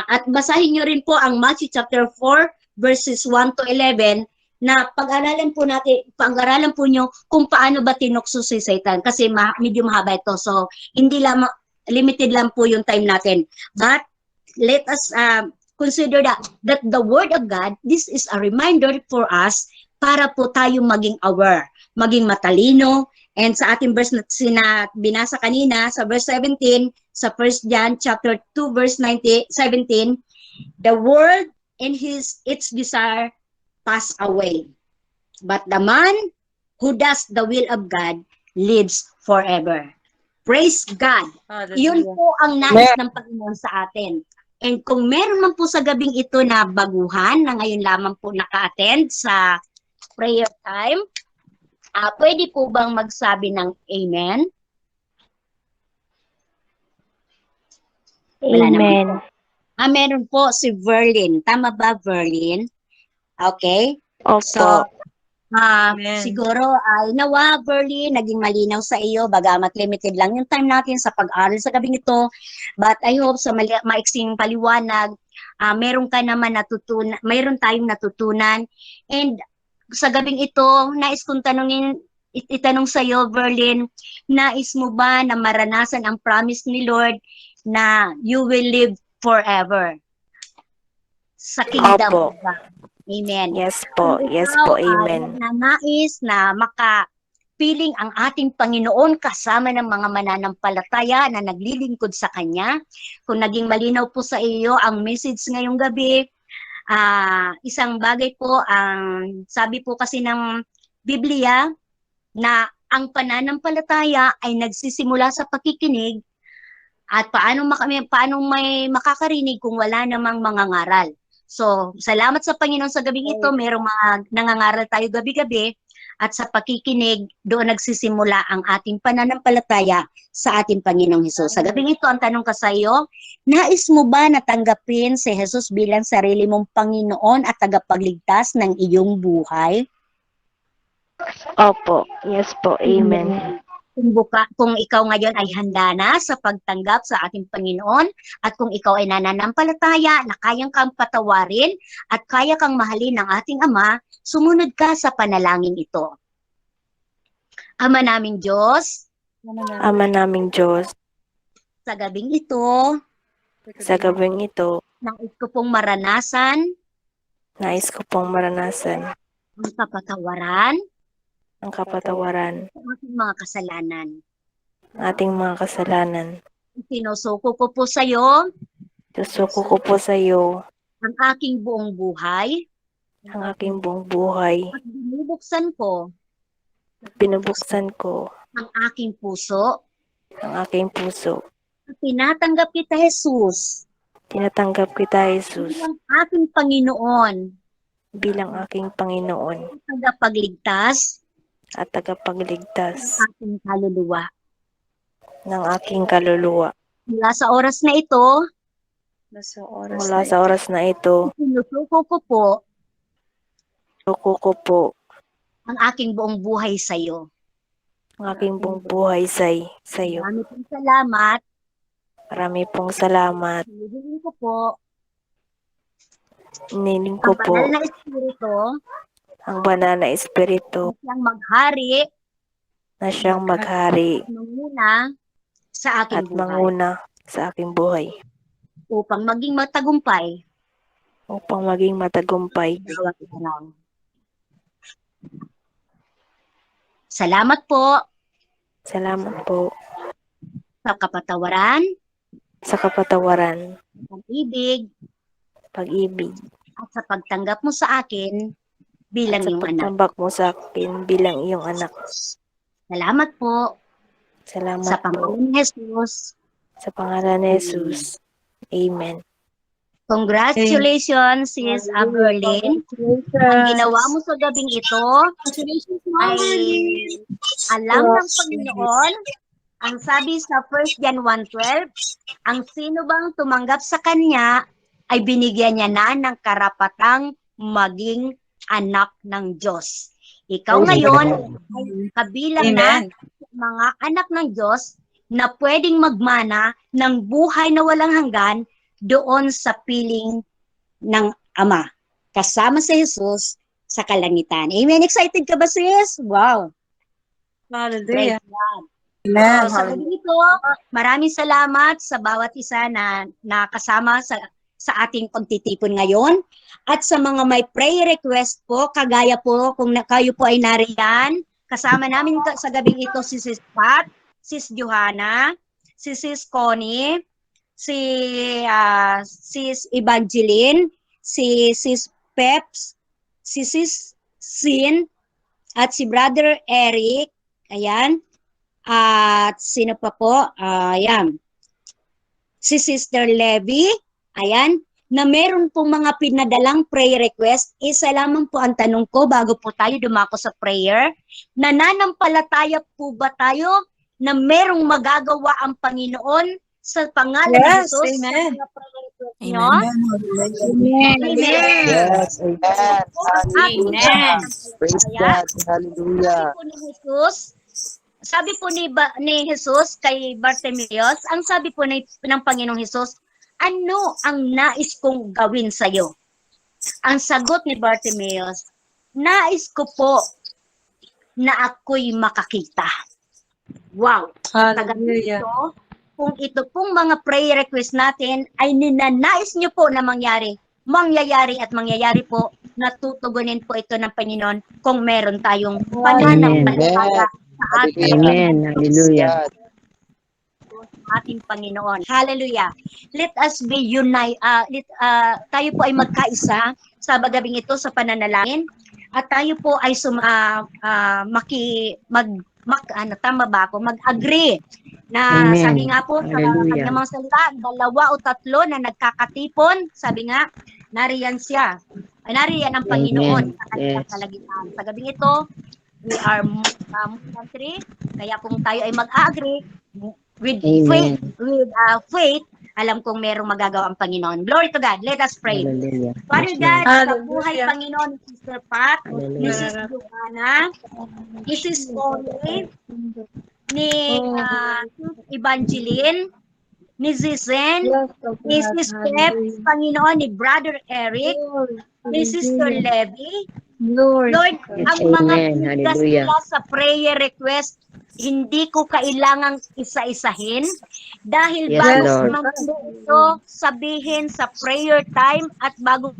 at basahin niyo rin po ang Matthew chapter 4 verses 1 to 11 na pag-aralan po niyo kung paano ba tinukso si Satan kasi medyo mahaba ito. So, hindi lamang limited lang po yung time natin. But let us consider that the Word of God, this is a reminder for us para po tayo maging aware, maging matalino. And sa ating verse na binasa kanina, sa verse 17, sa 1 John chapter 2 verse 17, the world and its desire pass away. But the man who does the will of God lives forever. Praise God. Yun Hallelujah. po ang nais ng Panginoon sa atin. And kung meron man po sa gabing ito na baguhan na ngayon lamang po naka-attend sa prayer time, pwede po bang magsabi ng amen? Wala naman po. Meron po si Verlin. Tama ba, Verlin? Okay. So, Amen. siguro ay nawa, Verlin, naging malinaw sa iyo, bagamat limited lang yung time natin sa pag-aral sa gabing ito. But I hope sa maiksing paliwanag, meron tayong natutunan. And sa gabing ito, nais kong itanong sa iyo, Verlin, nais mo ba na maranasan ang promise ni Lord na you will live forever sa kingdom Opo. of God? Amen. Yes po, Kung yes ikaw po, ay amen. nais na makapiling ang ating Panginoon kasama ng mga mananampalataya na naglilingkod sa Kanya, kung naging malinaw po sa iyo ang message ngayong gabi, isang bagay po, ang sabi po kasi ng Biblia na ang pananampalataya ay nagsisimula sa pakikinig at paano may makakarinig kung wala namang mangangaral. So, salamat sa Panginoon sa gabing ito. Merong mga nangangaral tayo gabi-gabi at sa pakikinig, doon nagsisimula ang ating pananampalataya sa ating Panginoong Hesus. Sa gabing ito, ang tanong ko sa iyo, nais mo ba natanggapin si Jesus bilang sarili mong Panginoon at tagapagligtas ng iyong buhay? Opo. Yes po. Amen. Kung ikaw ngayon ay handa na sa pagtanggap sa ating Panginoon at kung ikaw ay nananampalataya na kayang kang patawarin at kaya kang mahalin ng ating Ama, sumunod ka sa panalangin ito. Ama naming Diyos, Ama naming Diyos, sa gabing ito, sa gabing ito, nais ko pong maranasan nais ko pong maranasan ang kapatawaran ang kapatawaran sa aking mga kasalanan. ng ating mga kasalanan. Sinusuko ko po sa iyo Susuko ko po sa iyo ang aking buong buhay ang aking buong buhay. at binubuksan ko Binubuksan ko ang aking puso ang aking puso. at tinatanggap kita, Jesus, Tinatanggap kita, Jesus, bilang aking Panginoon bilang aking Panginoon at tagapagligtas at tagapagligtas ng aking kaluluwa. ng aking kaluluwa. Mula sa oras na ito, Mula sa oras na ito, sinusuko ko po suko ko po ang aking buong buhay sa iyo. ang aking buong buhay sa iyo. Marami pong salamat. Marami pong salamat. Hinihiling ko po Nining ko ang po banal na Espiritu ang banal na Espiritu na siyang maghari na siyang maghari at manguna sa aking at buhay manguna sa aking buhay upang maging matagumpay upang maging matagumpay. bawat araw. Salamat po Salamat po sa kapatawaran, sa kapatawaran, pag-ibig, pag-ibig, at sa pagtanggap mo sa akin bilang sa iyong anak. pagtambak mo sa akin bilang iyong anak. Salamat po Salamat sa po pangalan ni Jesus. sa pangalan ni Jesus. Amen. Congratulations, Sis Aberlin. Ang ginawa mo sa gabing ito ay alam ng Panginoon. Ang sabi sa 1 John 1:12, ang sino bang tumanggap sa Kanya ay binigyan niya na ng karapatang maging anak ng Diyos. Ikaw ngayon ay kabilang na mga anak ng Diyos na pwedeng magmana ng buhay na walang hanggan doon sa piling ng Ama. Kasama si Jesus sa kalangitan. Amen. Excited ka ba, sis? Wow. Hallelujah. Praise God. Amen. So, sa gabi ito, maraming salamat sa bawat isa na nakasama sa ating pagtitipon ngayon. At sa mga may prayer request po, kagaya po kung kayo po ay nariyan, kasama namin sa gabing ito si Sis Pat, Sis Johanna, si Sis Connie, si Sis Evangeline, si Sis Peps, si Sis Sin, at si Brother Eric, ayan, at sino pa po, ayan, si Sister Levy, ayan, na meron pong mga pinadalang prayer request. Isa lamang po ang tanong ko bago po tayo dumako sa prayer, nananampalataya po ba tayo na merong magagawa ang Panginoon sa pangalan ni Yes, Jesus? amen. Sa mga prayer request nyo? Amen. Amen. Yes, amen. Hallelujah. Praise God. Hallelujah. Sabi po ni Jesus, sabi po ni Jesus kay Bartimeus, ang sabi po ng Panginoong Jesus, ano ang nais kong gawin sa iyo? Ang sagot ni Bartimeus, nais ko po na ako'y makakita. Wow! Hallelujah. Kung ito pong mga prayer request natin ay ninanais nyo po na mangyari at mangyayari po, natutugunin po ito ng Panginoon kung meron tayong pananampalataya sa ating Amen. Hallelujah. ating Panginoon. Hallelujah. Let us be united. Tayo po ay magkaisa sa gabing ito sa pananalangin at tayo po ay mag-agree na Amen. sabi nga po sa Hallelujah. kanyang mga salita, 2 o 3 na nagkakatipon, sabi nga, nariyan siya. Nariyan ang Panginoon sa kanyang Yes. kalagitan. Sa gabing ito, we are more than 3, kaya kung tayo ay mag-agree with Amen. faith Alam kong merong magagawa ang Panginoon. Glory to God. Let us pray. Hallelujah. Father Yes, God, Lord. sa Hallelujah. buhay Panginoon ni Sister Pat, ni Hallelujah. Sister Joanna, ni Sis Connie, ni Sis Evangeline, ni Zizen, ni Sis Pep, Panginoon, ni Brother Eric, ni Sister Levy. Lord. Lord, Yes, ang mga amen. bigkas Hallelujah. nila sa prayer request, hindi ko kailangang isa-isahin dahil Yes, bago Lord. man ito sabihin sa prayer time at bago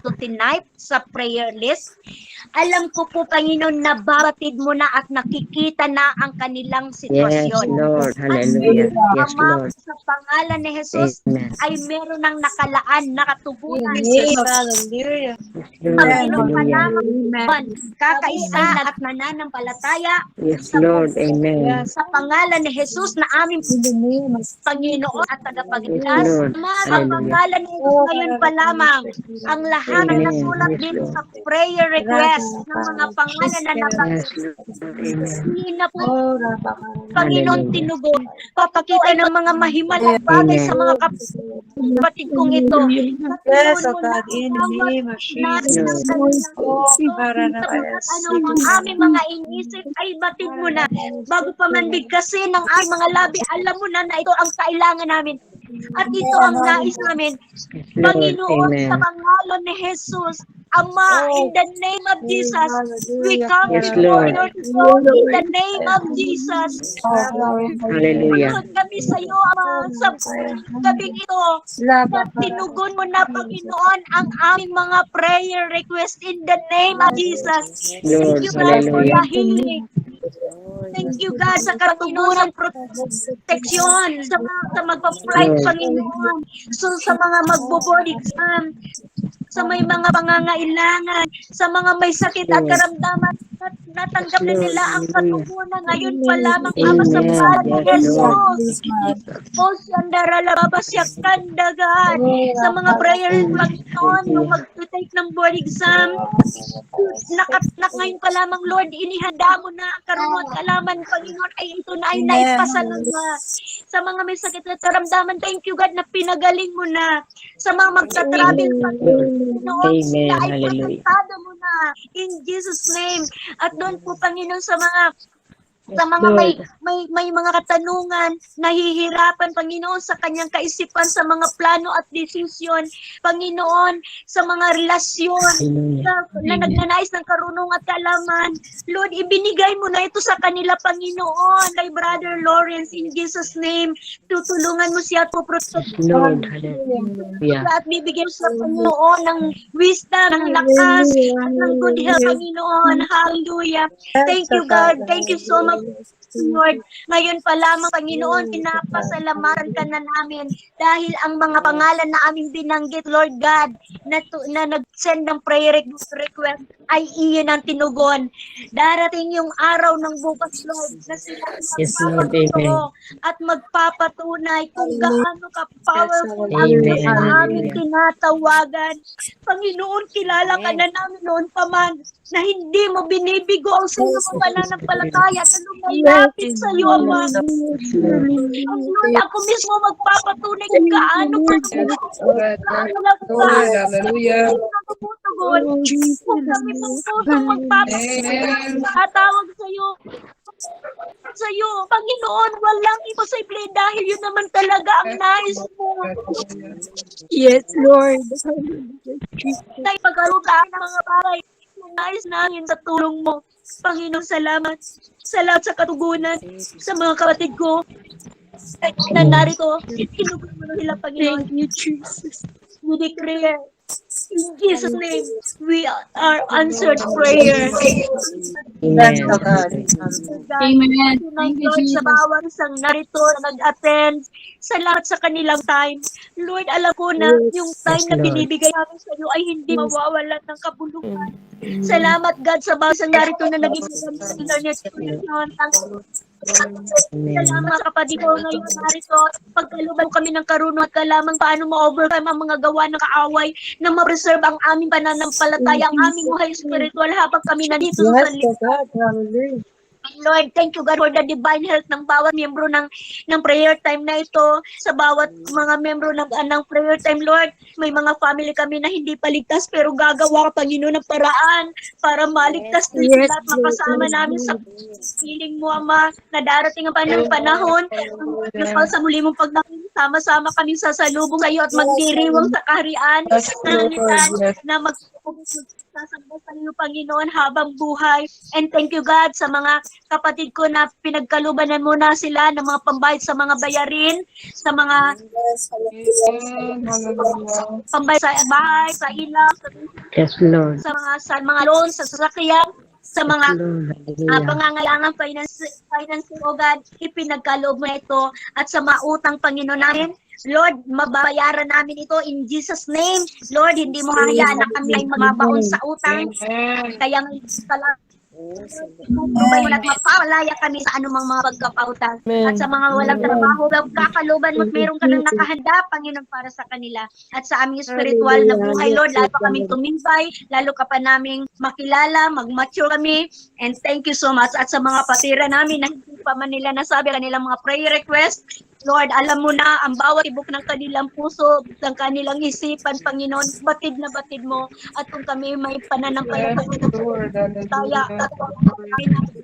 ito tinipe sa prayer list, alam ko po, Panginoon, nababatid mo na at nakikita na ang kanilang Yes, sitwasyon. Lord. At Hallelujah. Yes, Ama, Lord. sa pangalan ni Jesus, Amen. ay meron ng nakalaan, nakatubunan Yes, sa Jesus. hallelujah. Yes, Lord. Panginoon pa Hallelujah. lamang Amen. kakaisa at nananampalataya Yes, sa Lord. Amen. sa pangalan ni Jesus na aming In the name of Panginoon at Yes, tagapagligtas. Lord. Ama, sa Hallelujah. pangalan ni Jesus ngayon pa lamang, ang lahat na Amen. nasulat Yes, din Lord. sa prayer request ng mga pangalan na Yes, Lord. Amen. hindi na po Oh, Panginoon Hallelujah. tinugon. Papakita ng mga mahimalang bagay sa mga kapatid kong ito. Na yes, Panginoon oh mo na God, in the bawat name of nais Jesus. ng kanilang Oh, puso, para na sapagkat anong ang aming mga inisip ay batid mo na. Bago pa man bigkasin ng aming mga labi, alam mo na ito ang kailangan namin. At ito ang nais namin. Yes, Lord. Panginoon, sa Amen. pangalan ni Jesus, Ama, in the name of Jesus, we come Yes, before Lord. your throne in the name of Jesus. Hallelujah. Pagod kami sa iyo, Ama, sa gabing ito, na tinugon mo na, Panginoon, ang aming mga prayer request in the name of Jesus. Thank Lord. you, God, for the Hallelujah. healing. Thank you, God, sa katubunan proteksyon, sa magpa-flight, Lord. Panginoon. So, sa mga magbo-board exam, sa may mga pangangailangan, sa mga may sakit at Lord. karamdaman, at natanggap na Lord. nila ang Hallelujah. katubunan ngayon pa lamang, Ama, sa Amen. pangalan ni Yes, Lord. Jesus. O Siandaralababasyakandagan, sa mga prayer, Panginoon, yung Hallelujah. mag-take ng board exam, nakatak ngayon pa lamang, Lord, inihanda mo na ang karunungan at kalaman, Panginoon, ay ito na ay naipasalama. Sa mga may sakit at karamdaman, thank you, God, na pinagaling mo na. Sa mga magta-travel, Panginoon, sila Amen. ay Hallelujah. protektado mo na. In Jesus' name. At doon po, Panginoon, sa mga Yes, mga Lord. may mga katanungan, nahihirapan, Panginoon, sa kanyang kaisipan, sa mga plano at desisyon, Panginoon, sa mga relasyon, Hallelujah. na nagnanais ng karunungan at kaalaman. Lord, ibinigay mo na ito sa kanila, Panginoon, kay Brother Lawrence, in Jesus' name. Tutulungan mo siya at puprotektahan Yes, Lord. Hallelujah. at bibigyan sa Panginoon ng wisdom, ng lakas, at ng good health, Panginoon. Hallelujah. Thank you, God. Thank you so much, Lord. Ngayon pa lamang, Panginoon, pinapasalamatan ka na namin dahil ang mga pangalan na aming binanggit, Lord God, na nag-send ng prayer request ay iyon ang tinugon. Darating yung araw ng bukas, Lord, na sila ay Yes, Lord. magpapatuto Amen. at magpapatunay kung gaano ka-powerful ang Amen. Diyos na aming Hallelujah. tinatawagan. Panginoon, kilala ka na namin noon pa man na hindi mo binibigo ang sino mo pananampalataya na lumalapit sa iyo, Ama. Yes, Lord. Ang Lord, ako mismo magpapatunay kung gaano Hallelujah. tumutugon. Kung kami pong pusong magpapatawag sa iyo, Panginoon, walang imposible dahil yun naman talaga ang nais mo. Yes, Lord. Tayo pagkarutaan ng mga bagay yung nais namin sa tulong mo. Panginoon, salamat. Salamat sa katugunan sa mga kapatid ko na narito. Tinugon mo na sila, Panginoon. Thank you, Jesus. We declare in Jesus' name, we are answered prayer. Amen. Amen. Thank you, Lord, sa bawat isang narito na nag-attend. Salamat sa kanilang time. Lord, alam ko na yung time Yes, na Lord. binibigay namin sa iyo ay hindi mawawalan ng kabuluhan. Salamat, God, sa bawat isang narito na nag-isip sa internet connection. Salamat sa kapatid ko ngayon narito. Pagkalubay kami ng karunungan at kalamang paano ma-overcome ang mga gawa ng kaaway na ma-preserve ang aming pananampalataya, ang aming buhay spiritual habang kami nandito sa sanlibutan. Lord, thank you God for the divine health ng bawat miyembro ng prayer time na ito. Sa bawat mga miyembro ng prayer time, Lord, may mga family kami na hindi paligtas pero gagawa ka, Panginoon, ng paraan para maligtas din Yes, sila at Lord. mapasama namin sa piling mo, Ama, na darating ang panahon sa muli mong pagdating, sama-sama kami sasalubong sa iyo at magdiriwang sa kaharian Yes, Lord. Yes. na magsasamba sa iyo, Panginoon, habang buhay. And thank you, God, sa mga kapatid ko na pinagkalubanan mo na sila ng mga pambayad sa mga bayarin, sa mga pambayad sa bahay, sa ilaw, Yes, Lord. sa mga loans, sa sasakyan, sa mga Lord. Hallelujah. pangangailangan financing, o God, ipinagkaloob mo na ito at sa mga utang, Panginoon namin, Lord, mababayaran namin ito in Jesus' name. Lord, hindi mo hayaan na kami ay mababaon sa utang. Kaya Lumay mo at mapalaya kami sa anumang mga pagkapautang. At sa mga walang trabaho, kakaluban mo at mayroon ka nang nakahanda, Panginoon, para sa kanila. At sa aming spiritual na buhay, Lord, lalo pa kaming tumimbay, lalo ka pa naming makilala, mag-mature kami. And thank you so much. At sa mga patira namin na hindi pa man nila nasabi kanilang mga prayer request, Lord, alam mo na ang bawat tibok ng kanilang puso, ng kanilang isipan, Panginoon, batid na batid mo. At kung kami may pananampalataya,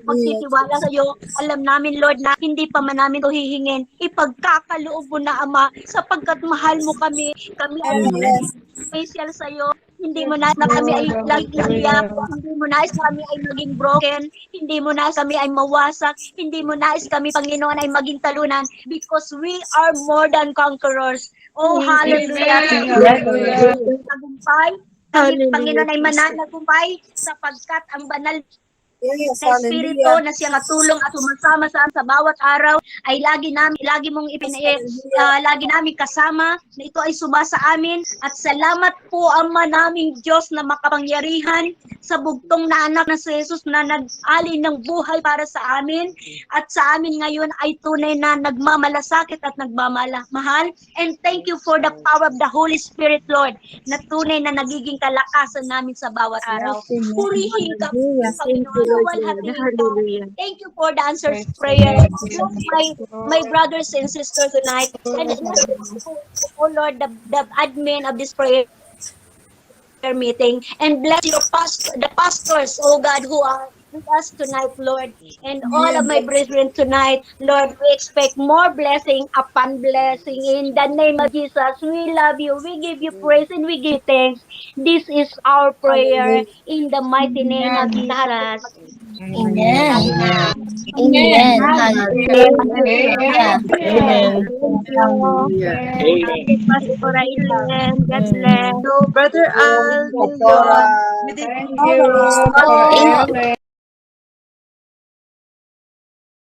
magtitiwala sa iyo, alam namin, Lord, na hindi pa man namin ito hihingin. Ipagkakaloob mo na, Ama, sapagkat mahal mo kami. Kami ay special sa iyo. Hindi mo na kami ay laging iiyak, hindi mo nais kami ay maging broken, hindi mo nais kami ay mawasak, hindi mo nais kami, Panginoon, ay maging talunan, because we are more than conquerors. Oh, hallelujah! Tagumpay, Panginoon ay mananagumpay sapagkat ang banal sa Espiritu na siyang katulong at sumasama sa bawat araw ay lagi mong lagi namin kasama na ito ay suba sa amin. At salamat po, Ama naming Diyos na makapangyarihan, sa bugtong na anak na si Jesus na nag-alin ng buhay para sa amin at sa amin ngayon ay tunay na nagmamalasakit at nagmamahal. And thank you for the power of the Holy Spirit, Lord, na tunay na nagiging kalakasan namin sa bawat araw. Purihin ka, Panginoon. Hallelujah. Thank you for the answers prayer. My brothers and sisters tonight, and oh Lord, the admin of this prayer meeting, and bless your the pastors, oh God, who are with us tonight, Lord, and all of my brethren tonight, Lord, we expect more blessing upon blessing in the name of Jesus. We love you, we give you praise, and we give thanks. This is our prayer in the mighty name of Jesus. Amen. Amen. Hallelujah. Pastor Aileen, God bless. Brother Al, Pastora. we did you.